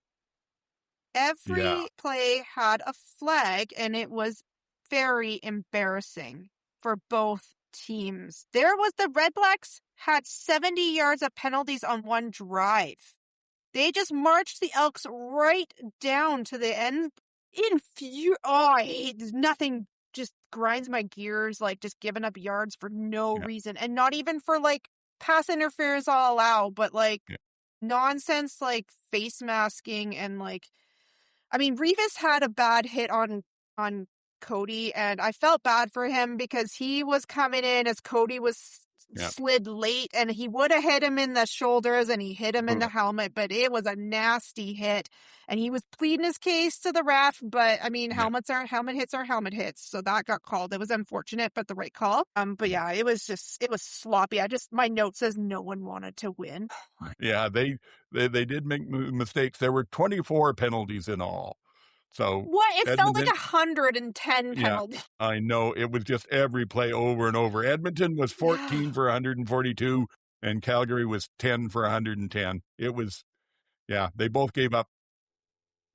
Every play had a flag, and it was very embarrassing for both teams. The Red Blacks had 70 yards of penalties on one drive. They just marched the Elks right down to the end. I hate nothing. Just grinds my gears, like just giving up yards for no reason, and not even for like pass interference I'll allow, but like nonsense like face masking and like, I mean, Revis had a bad hit on Cody, and I felt bad for him because he was coming in as Cody was slid late, and he would have hit him in the shoulders and he hit him in the helmet, but it was a nasty hit, and he was pleading his case to the ref. But I mean, helmet hits are helmet hits, so that got called. It was unfortunate, but the right call. But yeah, it was sloppy. My note says no one wanted to win. Yeah, they did make mistakes. There were 24 penalties in all. So what? It felt like 110 penalties. Yeah, I know. It was just every play over and over. Edmonton was 14 for 142, and Calgary was 10 for 110. It was, they both gave up.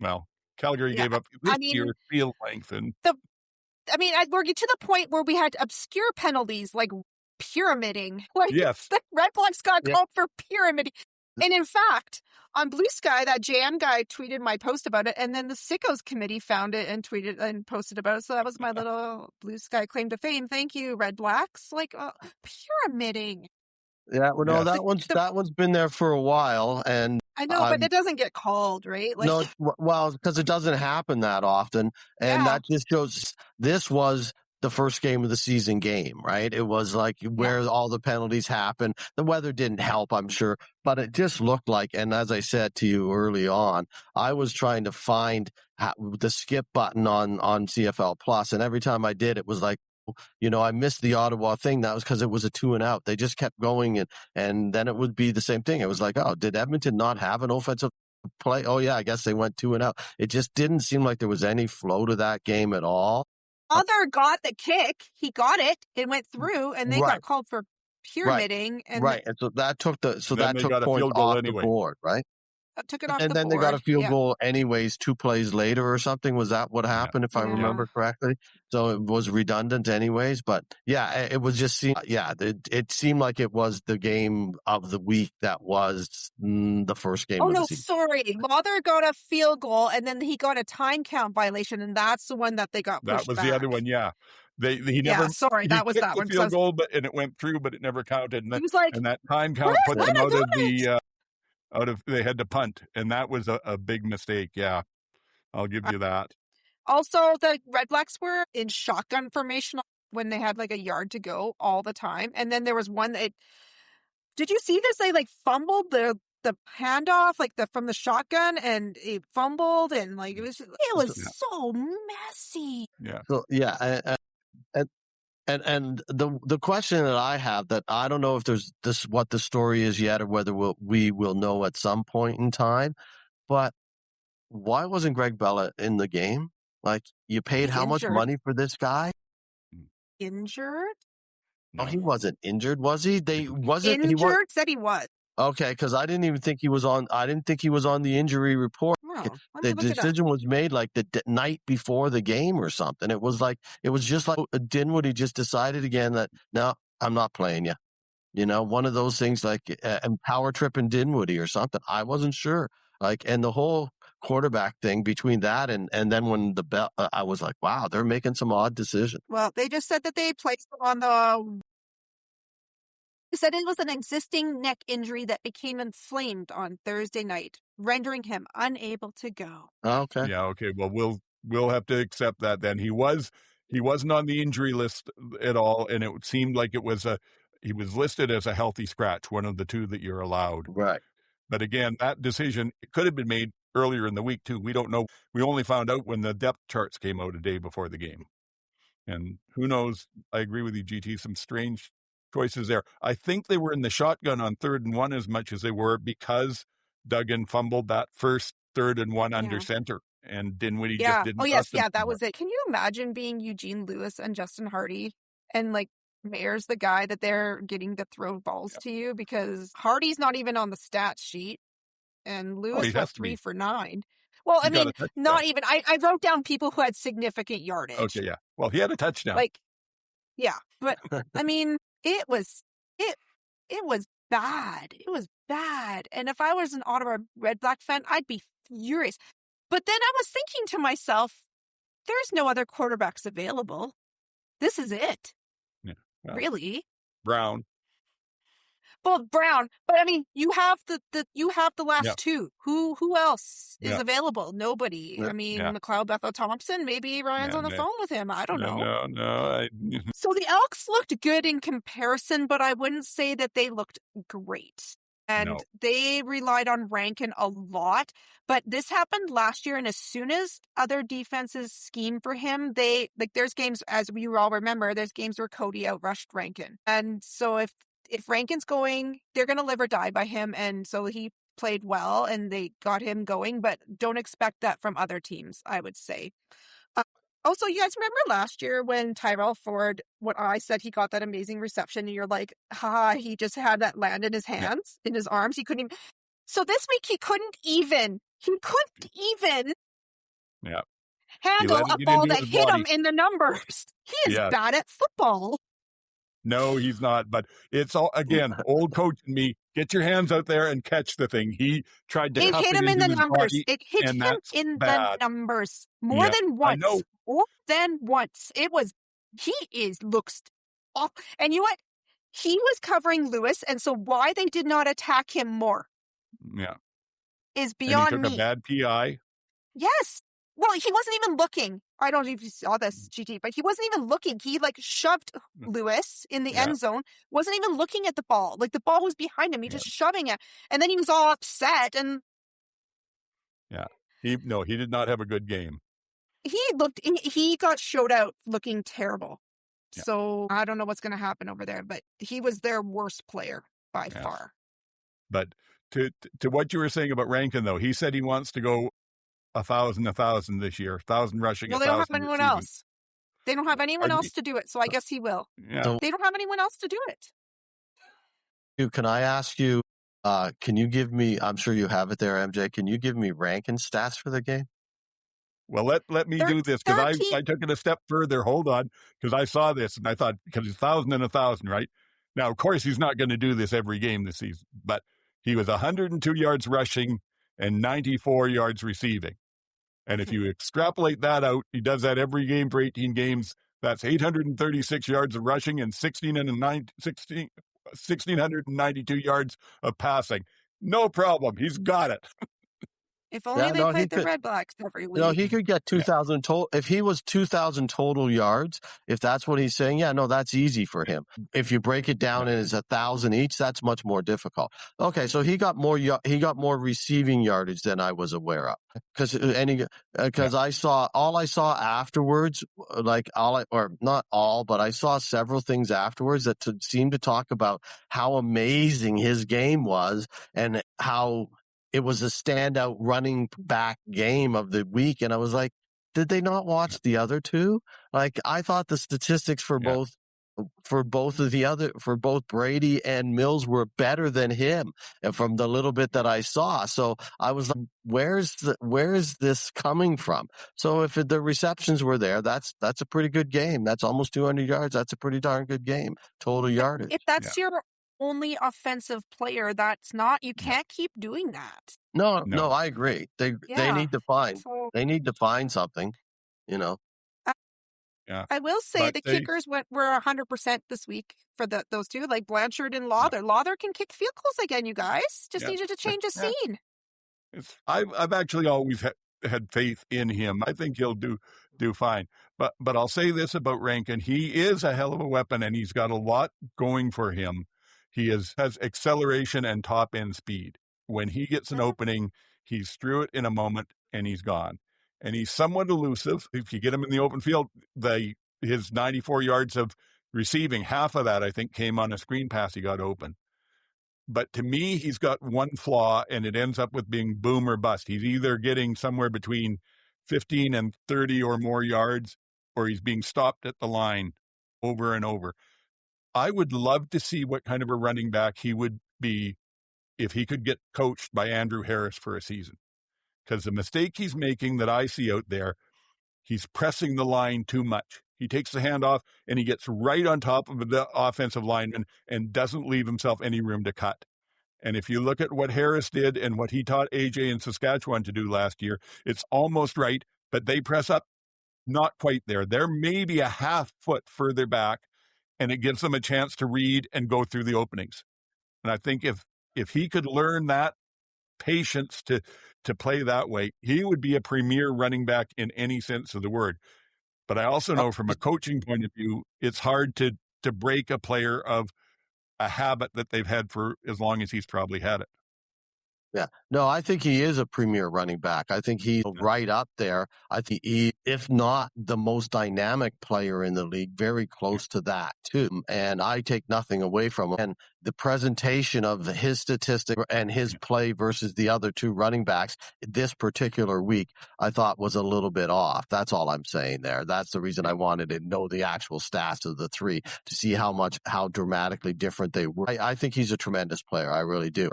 Well, Calgary gave up your field length. And we're to the point where we had obscure penalties like pyramiding. Like, the Red Blacks got called for pyramiding. And in fact, on Blue Sky, that JM guy tweeted my post about it, and then the Sickos committee found it and tweeted and posted about it. So that was my little Blue Sky claim to fame. Thank you, Red Blacks. Like pyramiding. Yeah, well, no, that one's been there for a while, and I know, but it doesn't get called, right? Like, no, well, because it doesn't happen that often, and that just shows this was the first game of the season game, right? It was like where all the penalties happened. The weather didn't help, I'm sure, but it just looked like, and as I said to you early on, I was trying to find the skip button on CFL Plus, and every time I did, it was like, I missed the Ottawa thing. That was because it was a 2-and-out. They just kept going, and then it would be the same thing. It was like, oh, did Edmonton not have an offensive play? Oh, yeah, I guess they went 2-and-out. It just didn't seem like there was any flow to that game at all. Other got the kick. He got it. It went through, and they got called for pyramiding. And so that took points off the board, right? took it off And the then board. they got a field Yeah. goal anyways 2 plays later or something. Was that what happened, if I Yeah. remember correctly? So it was redundant anyways. But yeah, it was just it seemed like it was the game of the week that was the first game Oh, of no, the season. sorry. Mather got a field goal, and then he got a time count violation, and that's the one that they got pushed That was back. the other one, yeah. He Yeah, never sorry, that was kicked that the one. 'cause I field was- goal, and it went through, but it never counted. He was like, And that time count "Where's put them Leonard out of Gomez?" they had to punt, and that was a big mistake. Yeah, I'll give you that. Also, the Red Blacks were in shotgun formation when they had like a yard to go all the time. And then there was one that, did you see this? They like fumbled the handoff, like from the shotgun, and it fumbled, and like it was so messy. Yeah. So yeah, and the question that I have, that I don't know if there's what the story is yet, or whether we will know at some point in time, but why wasn't Greg Bella in the game? Like, you paid He's how much injured. money for this guy? Injured? No, he wasn't injured, was he? Injured? Said he was. Okay, because I didn't even think he was on. I didn't think he was on the injury report. No, The decision was made like the night before the game or something. It was just like Dinwiddie just decided again that, no, I'm not playing you. You know, one of those things like power tripping Dinwiddie or something. I wasn't sure. Like, and the whole quarterback thing between that and then when the bell, I was like, wow, they're making some odd decisions. Well, they just said that they placed him on the. They said it was an existing neck injury that became inflamed on Thursday night, rendering him unable to go. Okay. Yeah. Okay. Well, we'll have to accept that then. He wasn't on the injury list at all, and it seemed like he was listed as a healthy scratch, one of the two that you're allowed. Right. But again, that decision, it could have been made earlier in the week too. We don't know. We only found out when the depth charts came out a day before the game. And who knows? I agree with you, GT. Some strange choices there. I think they were in the shotgun on 3rd and 1 as much as they were, because Duggan fumbled that first 3rd and 1 under center, and Dinwiddie just didn't. Oh, yes. Yeah, that was it. Can you imagine being Eugene Lewis and Justin Hardy, and like Mayer's the guy that they're getting to throw balls to you, because Hardy's not even on the stat sheet, and Lewis was 3 for 9. Well, I mean, not even. I wrote down people who had significant yardage. Okay, yeah. Well, he had a touchdown. Like, yeah, but I mean, it was bad. It was bad. And if I was an Ottawa Red Black fan, I'd be furious. But then I was thinking to myself, there's no other quarterbacks available. This is it. Yeah. Well, really? Brown. Well, Brown, but I mean, you have the last two. Who else is available? Nobody. Yeah. I mean, McLeod Bethel Thompson. Maybe Ryan's on the phone with him. I don't know. No. So the Elks looked good in comparison, but I wouldn't say that they looked great. And they relied on Rankin a lot. But this happened last year, and as soon as other defenses scheme for him, there's games, as we all remember, there's games where Cody outrushed Rankin. And so if Rankin's going, they're going to live or die by him. And so he played well and they got him going, but don't expect that from other teams, I would say. Also, you guys remember last year when Tyrell Ford, what I said, he got that amazing reception, and you're like, he just had that land in his hands, in his arms. He couldn't even. So this week he couldn't even handle a ball that hit him in the numbers. He is bad at football. No, he's not. But it's all, again, old coach and me. Get your hands out there and catch the thing. He tried to cuff hit him in the numbers. It hit him in the numbers more than once. More than once. Looks off. And you know what? He was covering Lewis, and so why they did not attack him more is beyond and he took me. a bad PI. Yes. Well, he wasn't even looking. I don't know if you saw this, GT, but he wasn't even looking. He shoved Lewis in the end zone. Wasn't even looking at the ball. Like, the ball was behind him. He just shoving it, and then he was all upset. And he did not have a good game. He got showed out looking terrible. Yeah. So I don't know what's going to happen over there, but he was their worst player by far. But to what you were saying about Rankin, though, he said he wants to go 1,000 this year, 1,000 rushing. Well, they don't have anyone else. They don't have anyone else to do it, so I guess he will. Yeah. They don't have anyone else to do it. Can I ask you, Can you give me, I'm sure you have it there, MJ. Can you give me Rankin stats for the game? Well, let me do this, because I took it a step further. Hold on, because I saw this and I thought, because it's 1,000 and 1,000, right? Now, of course, he's not going to do this every game this season, but he was 102 yards rushing and 94 yards receiving. And if you extrapolate that out, he does that every game for 18 games. That's 836 yards of rushing and 1,692 yards of passing. No problem. He's got it. If only they played the Red Blacks every week. No, he could get 2,000 total. If he was 2,000 total yards, if that's what he's saying, that's easy for him. If you break it down and it's 1,000 each, that's much more difficult. Okay, so he got more receiving yardage than I was aware of, because I saw afterwards, not all, but I saw several things afterwards that seemed to talk about how amazing his game was and how it was a standout running back game of the week. And I was like, did they not watch the other two? Like, I thought the statistics for both Brady and Mills were better than him, and from the little bit that I saw. So I was like, where is this coming from? So if the receptions were there, that's a pretty good game. That's almost 200 yards. That's a pretty darn good game. Total yardage. If that's your only offensive player, you can't keep doing that. No, I agree. They need to find something, Yeah. I will say the kickers were 100% this week for those two, like Blanchard and Lawther. Yeah. Lawther can kick field goals again, you guys. Just needed to change a scene. I've actually always had faith in him. I think he'll do fine. But I'll say this about Rankin. He is a hell of a weapon, and he's got a lot going for him. He has acceleration and top-end speed. When he gets an opening, he's through it in a moment, and he's gone. And he's somewhat elusive. If you get him in the open field, his 94 yards of receiving, half of that, I think, came on a screen pass he got open. But to me, he's got one flaw, and it ends up with being boom or bust. He's either getting somewhere between 15 and 30 or more yards, or he's being stopped at the line over and over. I would love to see what kind of a running back he would be if he could get coached by Andrew Harris for a season. Because the mistake he's making that I see out there, he's pressing the line too much. He takes the hand off and he gets right on top of the offensive lineman and doesn't leave himself any room to cut. And if you look at what Harris did and what he taught AJ in Saskatchewan to do last year, it's almost right, but they press up not quite there. They're maybe a half foot further back, and it gives them a chance to read and go through the openings. And I think if he could learn that patience to play that way, he would be a premier running back in any sense of the word. But I also know from a coaching point of view, it's hard to break a player of a habit that they've had for as long as he's probably had it. Yeah. No, I think he is a premier running back. I think he's right up there. I think he, if not the most dynamic player in the league, very close to that too. And I take nothing away from him. And the presentation of his statistic and his play versus the other two running backs this particular week, I thought was a little bit off. That's all I'm saying there. That's the reason I wanted to know the actual stats of the three to see how dramatically different they were. I think he's a tremendous player. I really do.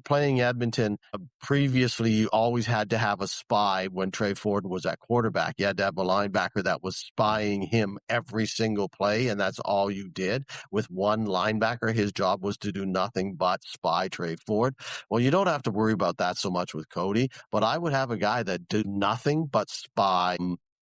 Playing Edmonton, previously you always had to have a spy when Trey Ford was at quarterback. You had to have a linebacker that was spying him every single play, and that's all you did. With one linebacker, his job was to do nothing but spy Trey Ford. Well, you don't have to worry about that so much with Cody, but I would have a guy that did nothing but spy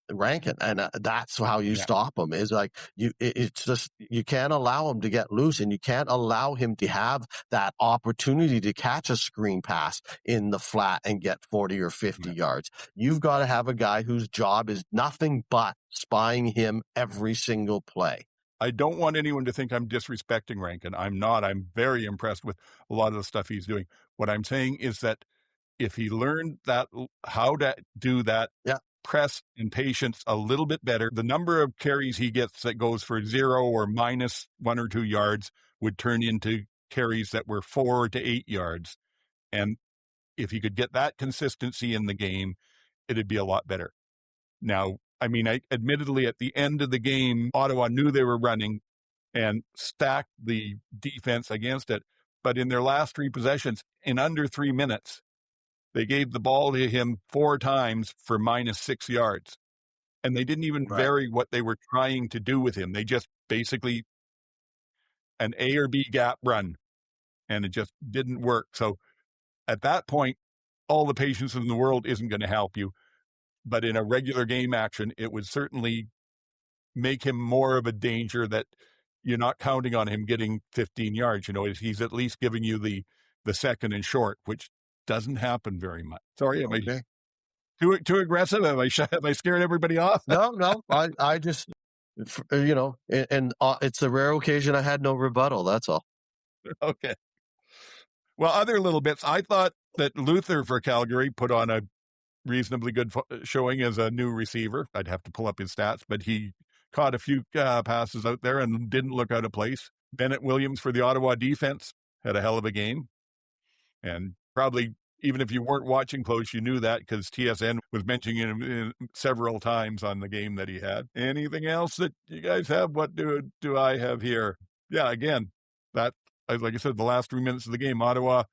Rankin, and that's how you stop him. Is like it's just you can't allow him to get loose, and you can't allow him to have that opportunity to catch a screen pass in the flat and get 40 or 50 yards. You've got to have a guy whose job is nothing but spying him every single play. I don't want anyone to think I'm disrespecting Rankin. I'm not. I'm very impressed with a lot of the stuff he's doing. What I'm saying is that if he learned that how to do that press and patience a little bit better, the number of carries he gets that goes for 0 or minus 1 or 2 yards would turn into carries that were 4 to 8 yards. And if he could get that consistency in the game, it'd be a lot better. Now, I mean, admittedly, at the end of the game, Ottawa knew they were running and stacked the defense against it. but in their last 3 possessions, in under 3 minutes, they gave the ball to him 4 times for -6 yards. And they didn't even vary what they were trying to do with him. They just basically an A or B gap run, and it just didn't work. So at that point, all the patience in the world isn't going to help you. But in a regular game action, it would certainly make him more of a danger that you're not counting on him getting 15 yards. He's at least giving you the second and short, which doesn't happen very much. Sorry, am I too aggressive? Have I scared everybody off? No. I just, and it's a rare occasion I had no rebuttal. That's all. Okay. Well, other little bits. I thought that Luther for Calgary put on a reasonably good showing as a new receiver. I'd have to pull up his stats, but he caught a few passes out there and didn't look out of place. Bennett Williams for the Ottawa defense had a hell of a game. And probably, even if you weren't watching close, you knew that because TSN was mentioning him several times on the game that he had. Anything else that you guys have? What do I have here? Yeah, again, that, like I said, the last 3 minutes of the game, Ottawa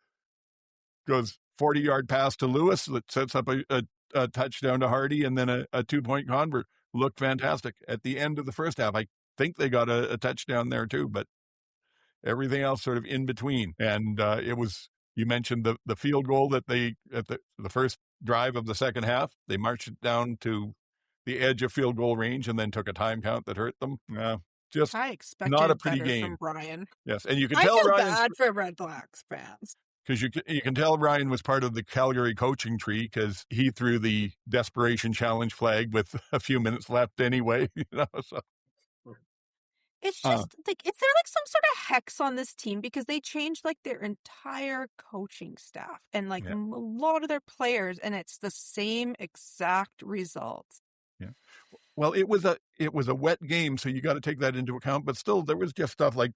goes 40-yard pass to Lewis that sets up a touchdown to Hardy, and then a 2-point convert. Looked fantastic. At the end of the first half, I think they got a touchdown there too, but everything else sort of in between. And it was, you mentioned the field goal that they, at the first drive of the second half, they marched it down to the edge of field goal range and then took a time count that hurt them. Just I expected not a pretty better game from Brian. Yes, and you can I tell feel Ryan's bad for Red Blacks fans. because you can tell Ryan was part of the Calgary coaching tree because he threw the desperation challenge flag with a few minutes left anyway. So. It's just like, is there like some sort of hex on this team because they changed like their entire coaching staff and like a lot of their players, and it's the same exact results. Yeah. Well, it was a wet game, so you got to take that into account. But still, there was just stuff like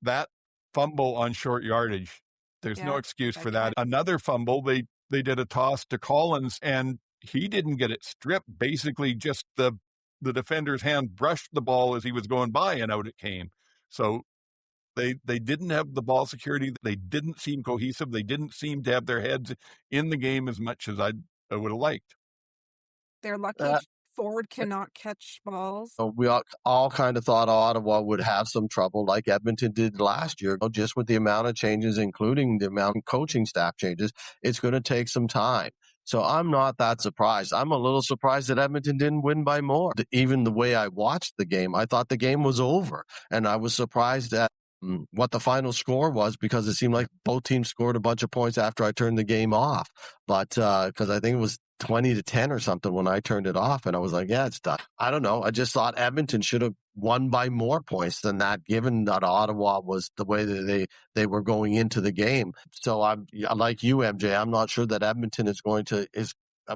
that fumble on short yardage. There's no excuse for that. Another fumble, they did a toss to Collins, and he didn't get it stripped. Basically, just the defender's hand brushed the ball as he was going by, and out it came. So they didn't have the ball security. They didn't seem cohesive. They didn't seem to have their heads in the game as much as I would have liked. They're lucky forward cannot catch balls. We all kind of thought Ottawa would have some trouble like Edmonton did last year, just with the amount of changes, including the amount of coaching staff changes. It's going to take some time. So I'm not that surprised. I'm a little surprised that Edmonton didn't win by more. Even the way I watched the game, I thought the game was over. And I was surprised at what the final score was because it seemed like both teams scored a bunch of points after I turned the game off. But because I think it was 20-10 or something when I turned it off, and I was like, yeah, it's done. I don't know. I just thought Edmonton should have won by more points than that, given that Ottawa was the way that they were going into the game. So I'm like you, MJ. I'm not sure that Edmonton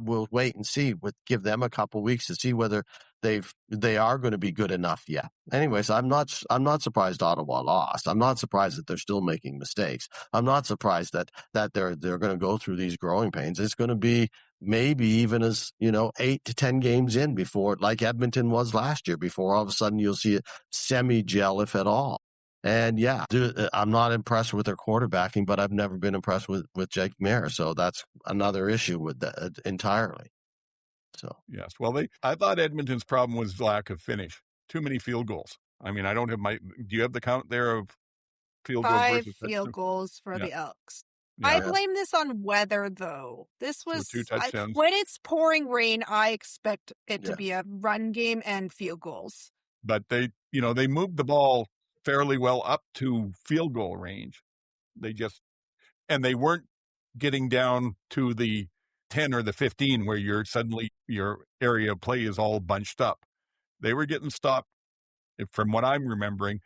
we'll wait and see. Give them a couple weeks to see whether they are going to be good enough yet. Anyways, I'm not surprised Ottawa lost. I'm not surprised that they're still making mistakes. I'm not surprised that they're going to go through these growing pains. It's going to be maybe even as 8 to 10 games in before, like Edmonton was last year, before all of a sudden you'll see it semi-gel, if at all. And I'm not impressed with their quarterbacking, but I've never been impressed with Jake Mayer. So that's another issue with that entirely. So yes, well, I thought Edmonton's problem was lack of finish. Too many field goals. I mean, I don't have do you have the count there of field goals? 5 field goals for the Elks. Yeah. I blame this on weather, though. This was 2 touchdowns. When it's pouring rain, I expect it to be a run game and field goals. But they moved the ball fairly well up to field goal range. They weren't getting down to the 10 or the 15 where your area of play is all bunched up. They were getting stopped, from what I'm remembering,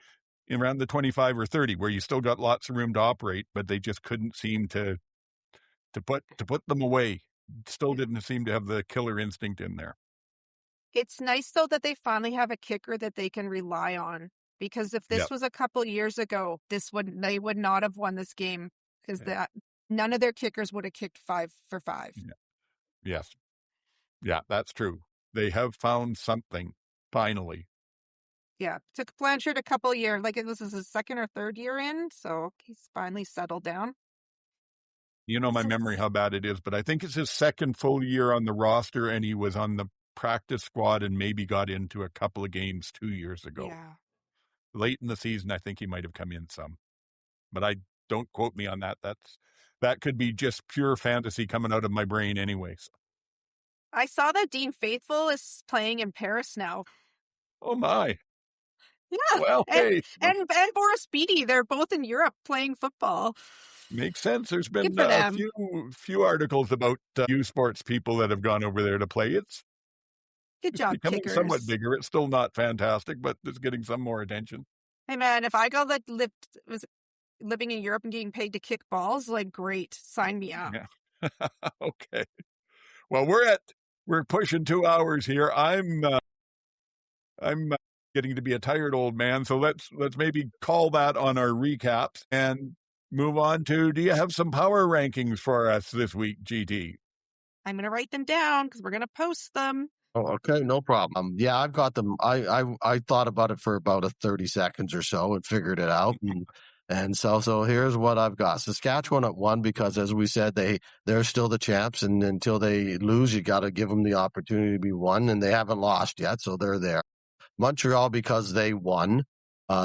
around the 25 or 30, where you still got lots of room to operate, but they just couldn't seem to put them away. Still didn't seem to have the killer instinct in there. It's nice, though, that they finally have a kicker that they can rely on, because if this was a couple years ago, they would not have won this game, because none of their kickers would have kicked 5 for 5. Yeah. Yes. Yeah, that's true. They have found something, finally. Yeah, took Blanchard a couple years, like this is his second or third year in, so he's finally settled down. You know my memory, how bad it is, but I think it's his second full year on the roster, and he was on the practice squad and maybe got into a couple of games 2 years ago. Yeah. Late in the season, I think he might have come in some. But don't quote me on that. That could be just pure fantasy coming out of my brain anyways. I saw that Dean Faithful is playing in Paris now. Oh my. Yeah. Well, hey. And Boris Beattie, they're both in Europe playing football. Makes sense. There's been Good for a them. few articles about U Sports people that have gone over there to play. Good job, becoming kickers. somewhat bigger. It's still not fantastic, but it's getting some more attention. Hey man, if I go was living in Europe and getting paid to kick balls, like great, sign me up. Yeah. Okay. Well, we're pushing 2 hours here. I'm getting to be a tired old man, so let's maybe call that on our recaps and move on to, do you have some power rankings for us this week, GT? I'm going to write them down because we're going to post them. Oh, okay, no problem. Yeah, I've got them. I thought about it for about 30 seconds or so and figured it out. And so here's what I've got. Saskatchewan at 1 because, as we said, they're still the champs, and until they lose, you got to give them the opportunity to be 1, and they haven't lost yet, so they're there. Montreal because they won,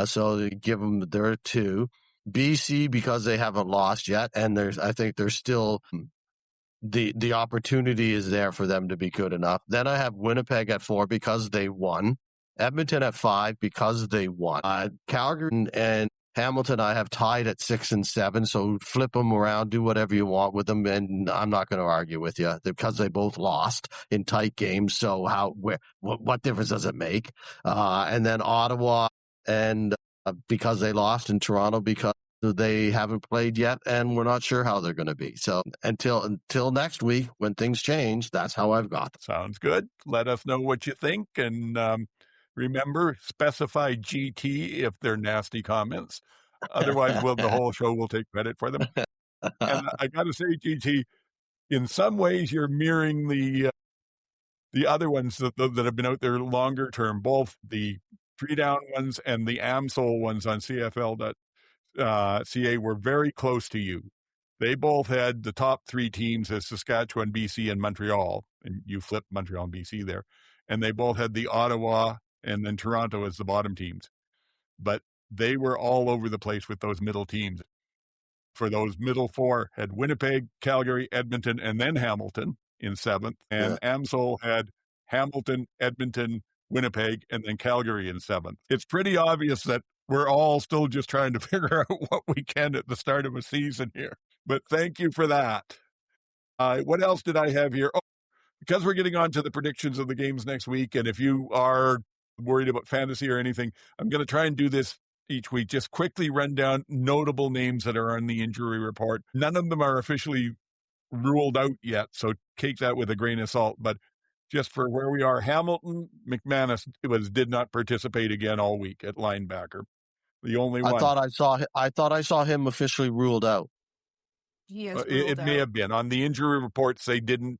so they give them their 2. BC because they haven't lost yet, and I think there's still the opportunity is there for them to be good enough. Then I have Winnipeg at 4 because they won. Edmonton at 5 because they won. Calgary and Hamilton I have tied at 6 and 7, so flip them around, do whatever you want with them, and I'm not going to argue with you because they both lost in tight games. So what difference does it make? And then Ottawa and because they lost in Toronto because they haven't played yet, and we're not sure how they're going to be. So until next week, when things change, that's how I've got them. Sounds good. Let us know what you think, and remember, specify GT if they're nasty comments. Otherwise, the whole show will take credit for them. And I got to say, GT, in some ways, you're mirroring the other ones that have been out there longer term, both the 3-down ones and the AMSOL ones on CFL.ca were very close to you. They both had the top 3 teams as Saskatchewan, BC, and Montreal, and you flipped Montreal and BC there. And they both had the Ottawa and then Toronto as the bottom teams. But they were all over the place with those middle teams. For those middle 4 had Winnipeg, Calgary, Edmonton, and then Hamilton in 7th. And AMSOL had Hamilton, Edmonton, Winnipeg, and then Calgary in 7th. It's pretty obvious that we're all still just trying to figure out what we can at the start of a season here. But thank you for that. What else did I have here? Oh, because we're getting on to the predictions of the games next week, and if you are worried about fantasy or anything, I'm going to try and do this each week. Just quickly run down notable names that are on the injury report. None of them are officially ruled out yet, so take that with a grain of salt. But just for where we are, Hamilton, McManus did not participate again all week at linebacker. The only one. I thought I saw him officially ruled out. He is it may have been on the injury reports. They didn't.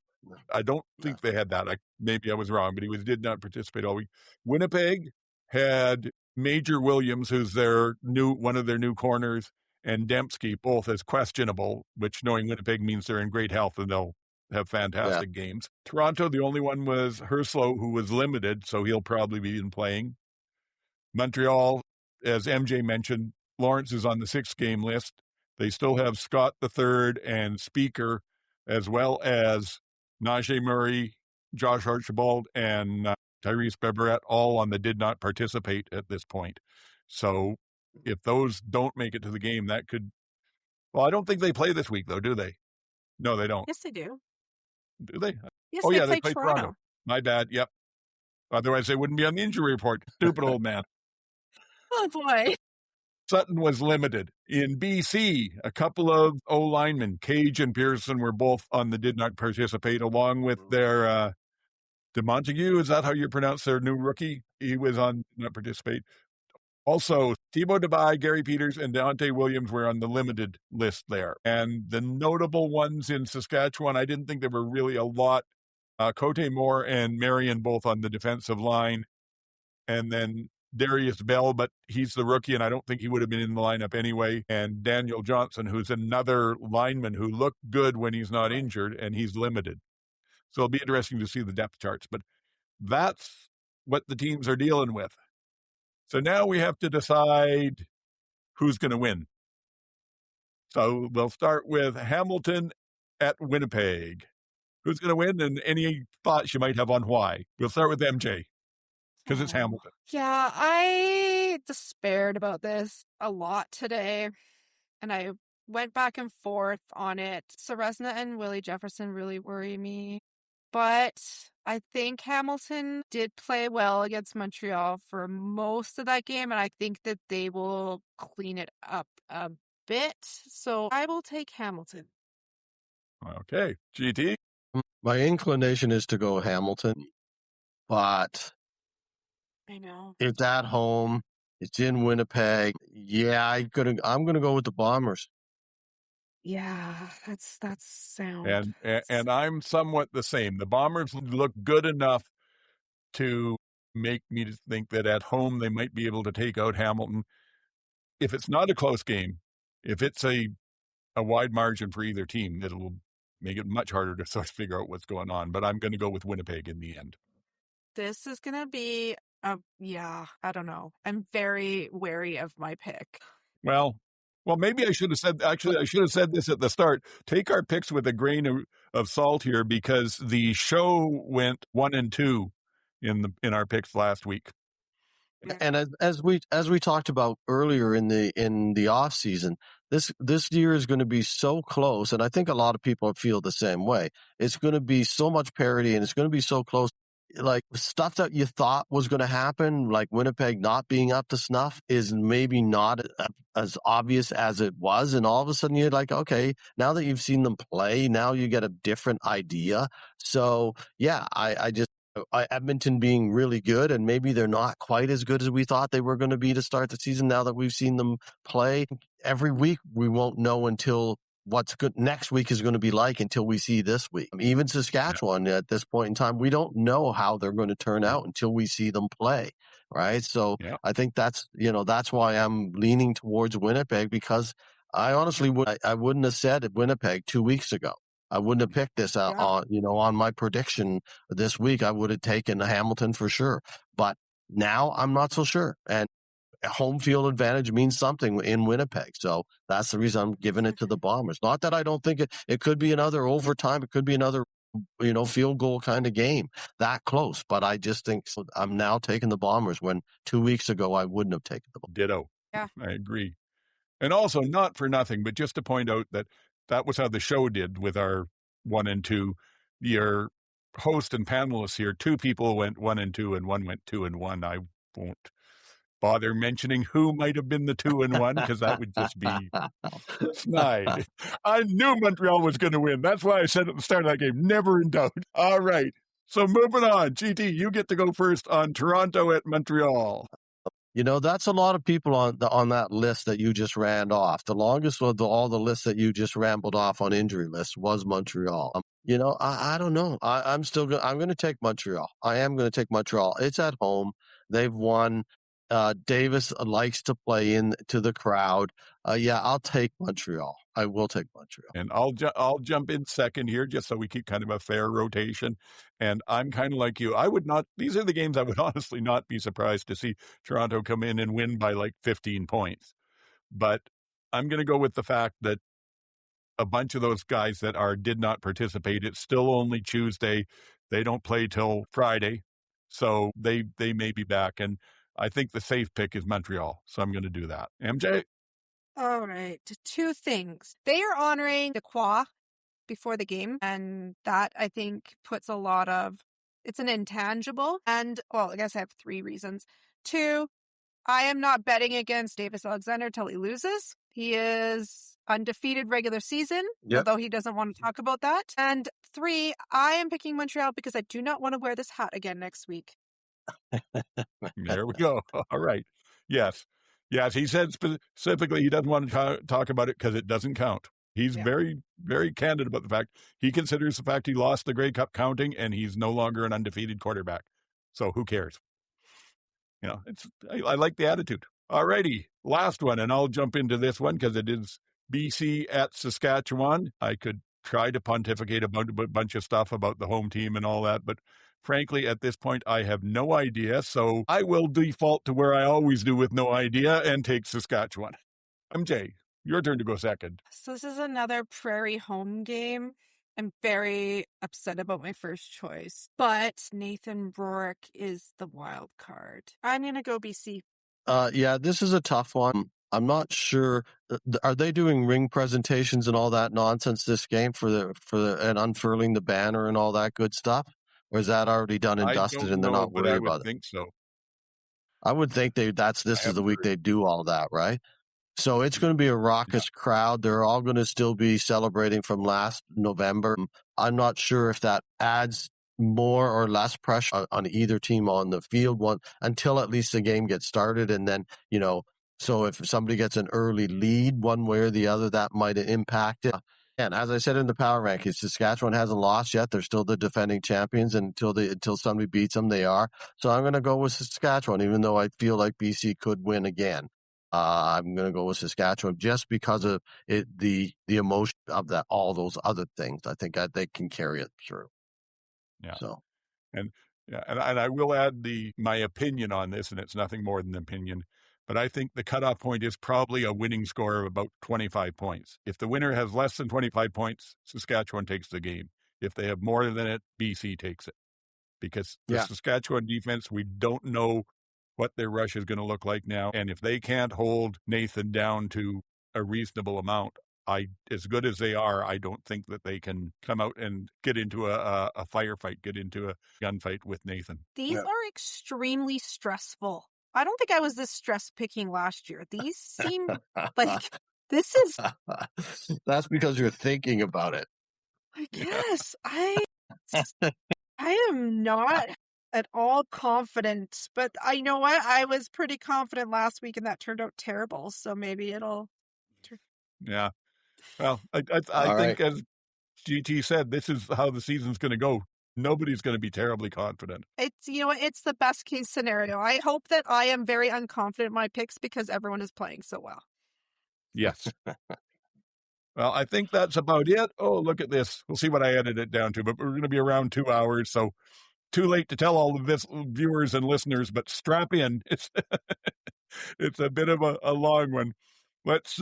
I don't think they had that. Maybe I was wrong, but he did not participate all week. Winnipeg had Major Williams, who's one of their new corners, and Dembski both as questionable, which, knowing Winnipeg, means they're in great health and they'll have fantastic games. Toronto, the only one was Herslow, who was limited, so he'll probably be playing. Montreal, as MJ mentioned, Lawrence is on the 6-game list. They still have Scott III and Speaker, as well as Najee Murray, Josh Archibald, and Tyrese Beverett, all on the did not participate at this point. So if those don't make it to the game, that could... Well, I don't think they play this week, though, do they? No, they don't. Yes, they do. Do they? Yes, they play Toronto. My bad, yep. Otherwise, they wouldn't be on the injury report. Stupid old man. Oh, boy. Sutton was limited. In BC, a couple of O-linemen, Cage and Pearson, were both on the did not participate, along with their DeMontague. Is that how you pronounce their new rookie? He was on did not participate. Also, Thibaut Debye, Gary Peters, and Deontay Williams were on the limited list there. And the notable ones in Saskatchewan, I didn't think there were really a lot. Cote Moore and Marion both on the defensive line. And then Darius Bell, but he's the rookie, and I don't think he would have been in the lineup anyway. And Daniel Johnson, who's another lineman who looked good when he's not injured, and he's limited. So it'll be interesting to see the depth charts. But that's what the teams are dealing with. So now we have to decide who's going to win. So we'll start with Hamilton at Winnipeg. Who's going to win, and any thoughts you might have on why? We'll start with MJ, because it's Hamilton. Yeah, I despaired about this a lot today, and I went back and forth on it. Seresna and Willie Jefferson really worry me, but I think Hamilton did play well against Montreal for most of that game, and I think that they will clean it up a bit, so I will take Hamilton. Okay, GT? My inclination is to go Hamilton, but I know. it's at home. It's in Winnipeg. Yeah, I'm gonna go with the Bombers. Yeah, that's sound. And I'm somewhat the same. The Bombers look good enough to make me to think that at home they might be able to take out Hamilton. If it's not a close game, if it's a wide margin for either team, it'll make it much harder to sort of figure out what's going on. But I'm going to go with Winnipeg in the end. This is going to be, I don't know. I'm very wary of my pick. Well, maybe I should have said this at the start. Take our picks with a grain of salt here, because the show went 1-2 in our picks last week. And as we talked about earlier in the off season, this year is going to be so close, and I think a lot of people feel the same way. It's going to be so much parity, and it's going to be so close. Like stuff that you thought was going to happen, like Winnipeg not being up to snuff, is maybe not as obvious as it was. And all of a sudden you're like, okay, now that you've seen them play, now you get a different idea. So yeah, Edmonton being really good, and maybe they're not quite as good as we thought they were going to be to start the season. Now that we've seen them play every week, we won't know until what's good next week is going to be like until we see this week. Even Saskatchewan at this point in time, we don't know how they're going to turn out until we see them play. Right. So I think that's why I'm leaning towards Winnipeg, because I honestly I wouldn't have said Winnipeg 2 weeks ago. I wouldn't have picked this on my prediction this week. I would have taken Hamilton for sure, but now I'm not so sure. And home field advantage means something in Winnipeg. So that's the reason I'm giving it to the Bombers. Not that I don't think it could be another overtime. It could be another, field goal kind of game that close. But I just think I'm now taking the Bombers when 2 weeks ago I wouldn't have taken them. Ditto. Yeah. I agree. And also, not for nothing, but just to point out that was how the show did with our 1-2. Your host and panelists here, 2 people went 1-2 and one went 2-1. I won't bother mentioning who might have been the 2-1, because that would just be snide. I knew Montreal was going to win. That's why I said at the start of that game, never in doubt. All right. So moving on, GT, you get to go first on Toronto at Montreal. That's a lot of people on that list that you just ran off. The longest of all the lists that you just rambled off on injury lists was Montreal. I don't know. I'm going to take Montreal. I am going to take Montreal. It's at home. They've won. Davis likes to play into the crowd. I'll take Montreal. I will take Montreal. And I'll jump in second here, just so we keep kind of a fair rotation. And I'm kind of like you. These are the games I would honestly not be surprised to see Toronto come in and win by like 15 points. But I'm going to go with the fact that a bunch of those guys that did not participate, it's still only Tuesday. They don't play till Friday. So they may be back. And I think the safe pick is Montreal, so I'm going to do that. MJ? All right. 2 things. They are honoring the Qua before the game, and that, I think, puts it's an intangible. And, I guess I have 3 reasons. 2, I am not betting against Davis Alexander till he loses. He is undefeated regular season, although he doesn't want to talk about that. And 3, I am picking Montreal because I do not want to wear this hat again next week. There we go. All right. Yes. He said specifically he doesn't want to talk about it because it doesn't count. He's very, very candid about the fact he considers the fact he lost the Grey Cup counting, and he's no longer an undefeated quarterback. So who cares? I like the attitude. Alrighty, last one, and I'll jump into this one because it is BC at Saskatchewan. I could try to pontificate about a bunch of stuff about the home team and all that, but frankly, at this point, I have no idea. So I will default to where I always do with no idea and take Saskatchewan. MJ, your turn to go second. So this is another Prairie home game. I'm very upset about my first choice, but Nathan Rourke is the wild card. I'm going to go BC. Yeah, this is a tough one. I'm not sure. Are they doing ring presentations and all that nonsense this game and unfurling the banner and all that good stuff? Or is that already done and dusted and they're not worried about it? I think so. I would think this is the week they do all that, right? So it's going to be a raucous crowd. They're all going to still be celebrating from last November. I'm not sure if that adds more or less pressure on either team on the field until at least the game gets started. And then, so if somebody gets an early lead one way or the other, that might impact it. And as I said in the power rankings, Saskatchewan hasn't lost yet. They're still the defending champions, and until somebody beats them, they are. So I'm going to go with Saskatchewan, even though I feel like BC could win again. I'm going to go with Saskatchewan just because of the emotion of all those other things. I think they can carry it through. Yeah. So, and I will add my opinion on this, and it's nothing more than an opinion. But I think the cutoff point is probably a winning score of about 25 points. If the winner has less than 25 points, Saskatchewan takes the game. If they have more than it, BC takes it. Because the Saskatchewan defense, we don't know what their rush is going to look like now. And if they can't hold Nathan down to a reasonable amount, as good as they are, I don't think that they can come out and get into a firefight, get into a gunfight with Nathan. These are extremely stressful. I don't think I was this stress picking last year. These seem like this is... That's because you're thinking about it. I guess. I am not at all confident, but I know what? I was pretty confident last week and that turned out terrible. So maybe it'll... Yeah. Well, I think as GT said, this is how the season's going to go. Nobody's going to be terribly confident. It's the best case scenario. I hope that I am very unconfident in my picks because everyone is playing so well. Yes. Well, I think that's about it. Oh, look at this. We'll see what I edited it down to, but we're going to be around 2 hours, so too late to tell all of this viewers and listeners, but strap in. It's a bit of a long one. Let's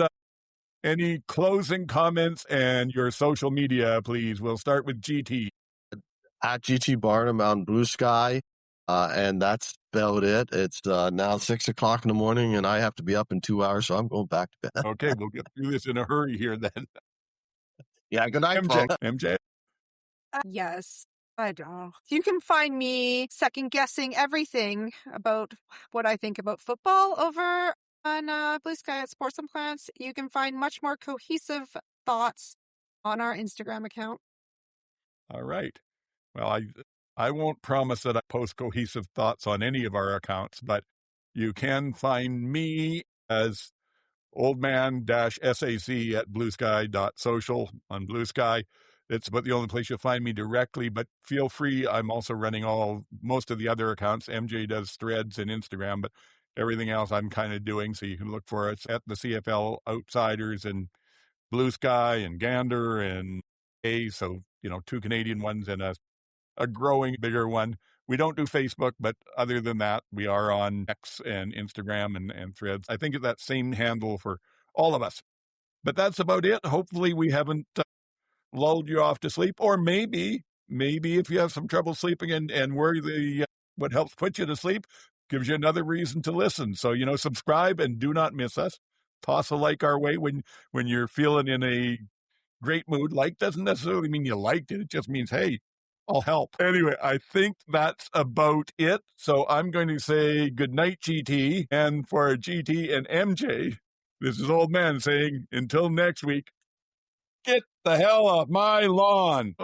any closing comments and your social media, please. We'll start with GT. At GT Barnum on Blue Sky, and that's about it. It's now 6 o'clock in the morning, and I have to be up in 2 hours, so I'm going back to bed. Okay, we'll get through this in a hurry here then. Yeah, good night, MJ. Yes, I don't know. You can find me second-guessing everything about what I think about football over on Blue Sky at Sports and Plants. You can find much more cohesive thoughts on our Instagram account. All right. Well, I won't promise that I post cohesive thoughts on any of our accounts, but you can find me as oldman-sac at bluesky.social on Blue Sky. It's about the only place you'll find me directly, but feel free. I'm also running most of the other accounts. MJ does Threads and Instagram, but everything else I'm kind of doing, so you can look for us at the CFL Outsiders and Blue Sky and Gander and so 2 Canadian ones and a growing bigger one. We don't do Facebook, but other than that, we are on X and Instagram and Threads. I think it's that same handle for all of us. But that's about it. Hopefully we haven't lulled you off to sleep, or maybe if you have some trouble sleeping and worry what helps put you to sleep gives you another reason to listen. So, subscribe and do not miss us. Toss a like our way when you're feeling in a great mood. Like doesn't necessarily mean you liked it. It just means, hey, I'll help. Anyway, I think that's about it. So I'm going to say good night, GT. And for GT and MJ, this is Old Man saying, until next week, get the hell off my lawn.